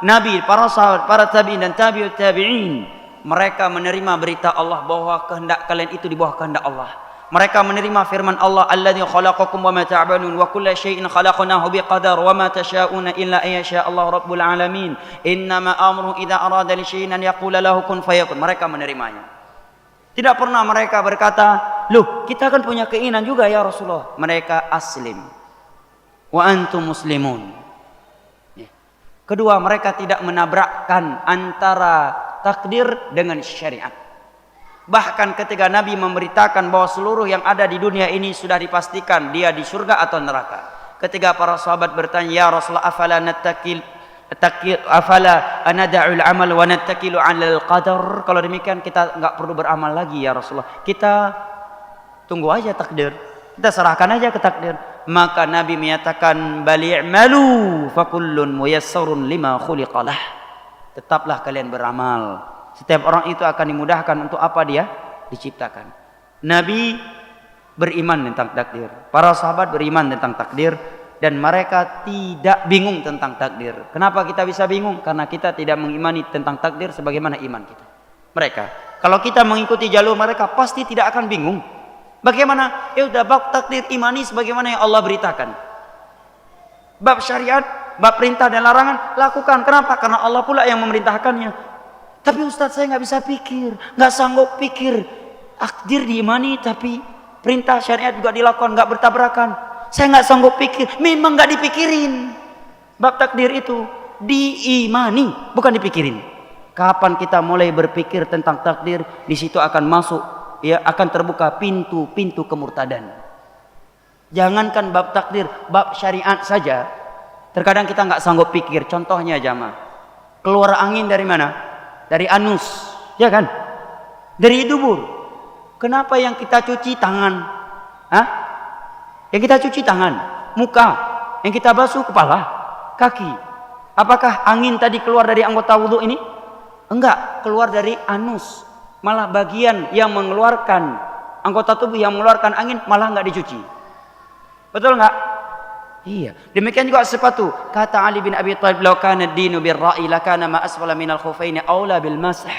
nabi, para sahabat, para tabi'in dan tabi'ut tabi'in, mereka menerima berita Allah bahwa kehendak kalian itu di bawah kehendak Allah. Mereka menerima firman Allah, alladzi khalaqakum wa ma ta'malun wa kulla syai'in khalaqnahu biqadar wa ma tasyauna illa ayyasha Allah rabbul alamin. Innama amru idza arada li syai'in an yaqula lahu kun fayakun. Mereka menerimanya. Tidak pernah mereka berkata, "Loh, kita kan punya keinginan juga ya Rasulullah." Mereka aslim. Wa antum muslimun. Kedua, mereka tidak menabrakkan antara takdir dengan syariat. Bahkan ketika Nabi memberitakan bahwa seluruh yang ada di dunia ini sudah dipastikan dia di surga atau neraka. Ketika para sahabat bertanya, "Ya Rasulullah, afala nada'ul amal wa nattakilu 'alal qadar?" Kalau demikian kita enggak perlu beramal lagi ya Rasulullah. Kita tunggu aja takdir. Kita serahkan aja ke takdir. Maka Nabi menyatakan, "Bali'malu fakullun muyassarun lima khuliqalah." Tetaplah kalian beramal. Setiap orang itu akan dimudahkan untuk apa dia diciptakan. Nabi beriman tentang takdir. Para sahabat beriman tentang takdir. Dan mereka tidak bingung tentang takdir. Kenapa kita bisa bingung? Karena kita tidak mengimani tentang takdir sebagaimana iman kita. Mereka, kalau kita mengikuti jalur mereka, pasti tidak akan bingung. Bagaimana? Ya udah, bab takdir imani sebagaimana yang Allah beritakan. Bab syariat, bab perintah dan larangan, lakukan. Kenapa? Karena Allah pula yang memerintahkannya. Tapi Ustadz, saya nggak bisa pikir, nggak sanggup pikir. Takdir diimani, tapi perintah syariat juga dilakukan, nggak bertabrakan. Saya nggak sanggup pikir, memang nggak dipikirin. Bab takdir itu diimani, bukan dipikirin. Kapan kita mulai berpikir tentang takdir, di situ akan masuk, ya akan terbuka pintu-pintu kemurtadan. Jangankan bab takdir, bab syariat saja. Terkadang kita nggak sanggup pikir. Contohnya jamaah, keluar angin dari mana? Dari anus, ya kan? Dari dubur. Kenapa yang kita cuci tangan? Hah? Yang kita cuci tangan, muka. Yang kita basuh kepala, kaki. Apakah angin tadi keluar dari anggota wudhu ini? Enggak, keluar dari anus. Malah bagian yang mengeluarkan anggota tubuh yang mengeluarkan angin malah enggak dicuci. Betul enggak? Iya. Demikian juga sepatu. Kata Ali bin Abi Thalib, "Law kana ad-dinu bir-ra'i lakana ma asfala minal khuffaini aula bil masah."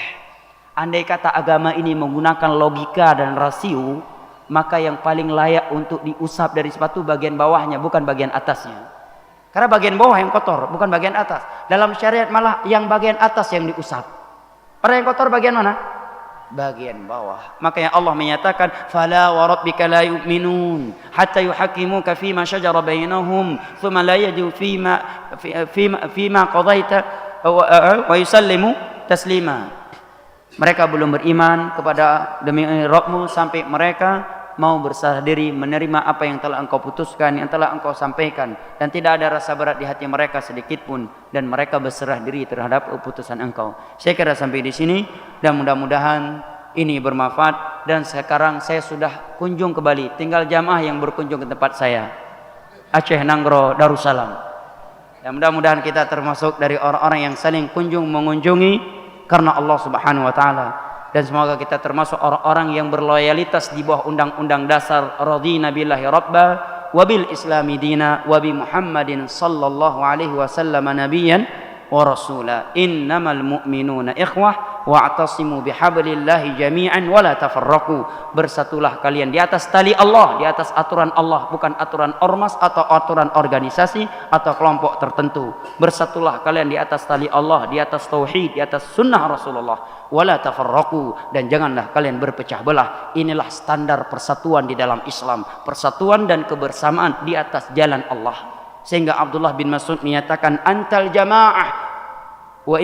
Andai kata agama ini menggunakan logika dan rasio, maka yang paling layak untuk diusap dari sepatu bagian bawahnya, bukan bagian atasnya. Karena bagian bawah yang kotor, bukan bagian atas. Dalam syariat malah yang bagian atas yang diusap. Orang yang kotor bagian mana? Bagian bawah. Makanya Allah menyatakan, "Fala wa rabbika la yu'minun hatta yuhaqqimuka fima shajara bainahum thumma la yajidu fima qadaita wa yusallimu taslima." Mereka belum beriman kepada demi Rabbmu sampai mereka mau berserah diri menerima apa yang telah engkau putuskan, yang telah engkau sampaikan, dan tidak ada rasa berat di hati mereka sedikit pun, dan mereka berserah diri terhadap keputusan engkau. Saya kira sampai di sini, dan mudah-mudahan ini bermanfaat. Dan sekarang saya sudah kunjung ke Bali, tinggal jamaah yang berkunjung ke tempat saya, Aceh Nanggro Darussalam. Dan mudah-mudahan kita termasuk dari orang-orang yang saling kunjung mengunjungi karena Allah Subhanahu wa taala. Dan semoga kita termasuk orang-orang yang berloyalitas di bawah undang-undang dasar, radina billahi rabba wa bil islami dina wa bi Muhammadin sallallahu alaihi wasallam nabiyyan wa rasula. Innamal mu'minuna ikhwah wa'tasimu bihablillahi jami'an wa la tafarraqu. Bersatulah kalian di atas tali Allah, di atas aturan Allah, bukan aturan ormas atau aturan organisasi atau kelompok tertentu. Bersatulah kalian di atas tali Allah, di atas tauhid, di atas sunnah Rasulullah. Wala tafarraqu, dan janganlah kalian berpecah belah. Inilah standar persatuan di dalam Islam, persatuan dan kebersamaan di atas jalan Allah. Sehingga Abdullah bin Mas'ud menyatakan, antal jamaah wa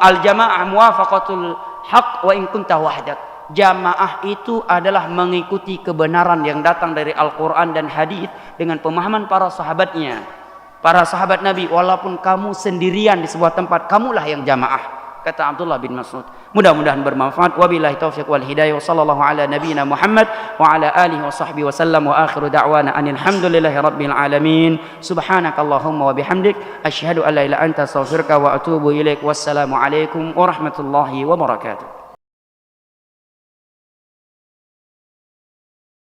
al jamaah muwafaqatul haq wa in kunta wahdak. Jamaah itu adalah mengikuti kebenaran yang datang dari Al-Quran dan hadis dengan pemahaman para sahabatnya, para sahabat Nabi. Walaupun kamu sendirian di sebuah tempat, kamulah yang jamaah, kata Abdullah bin Mas'ud. Mudah-mudahan bermanfaat. Wabillahi taufiq wal hidayah. Wassallallahu ala nabiyyina Muhammad wa ala alihi wa sahbihi wasallam. Wa akhiru da'wana anil hamdulillahi rabbil alamin. Subhanakallahumma wa bihamdik asyhadu an la ilaha illa anta astaghfiruka wa atubu ilaik. Wassalamu alaikum warahmatullahi wabarakatuh.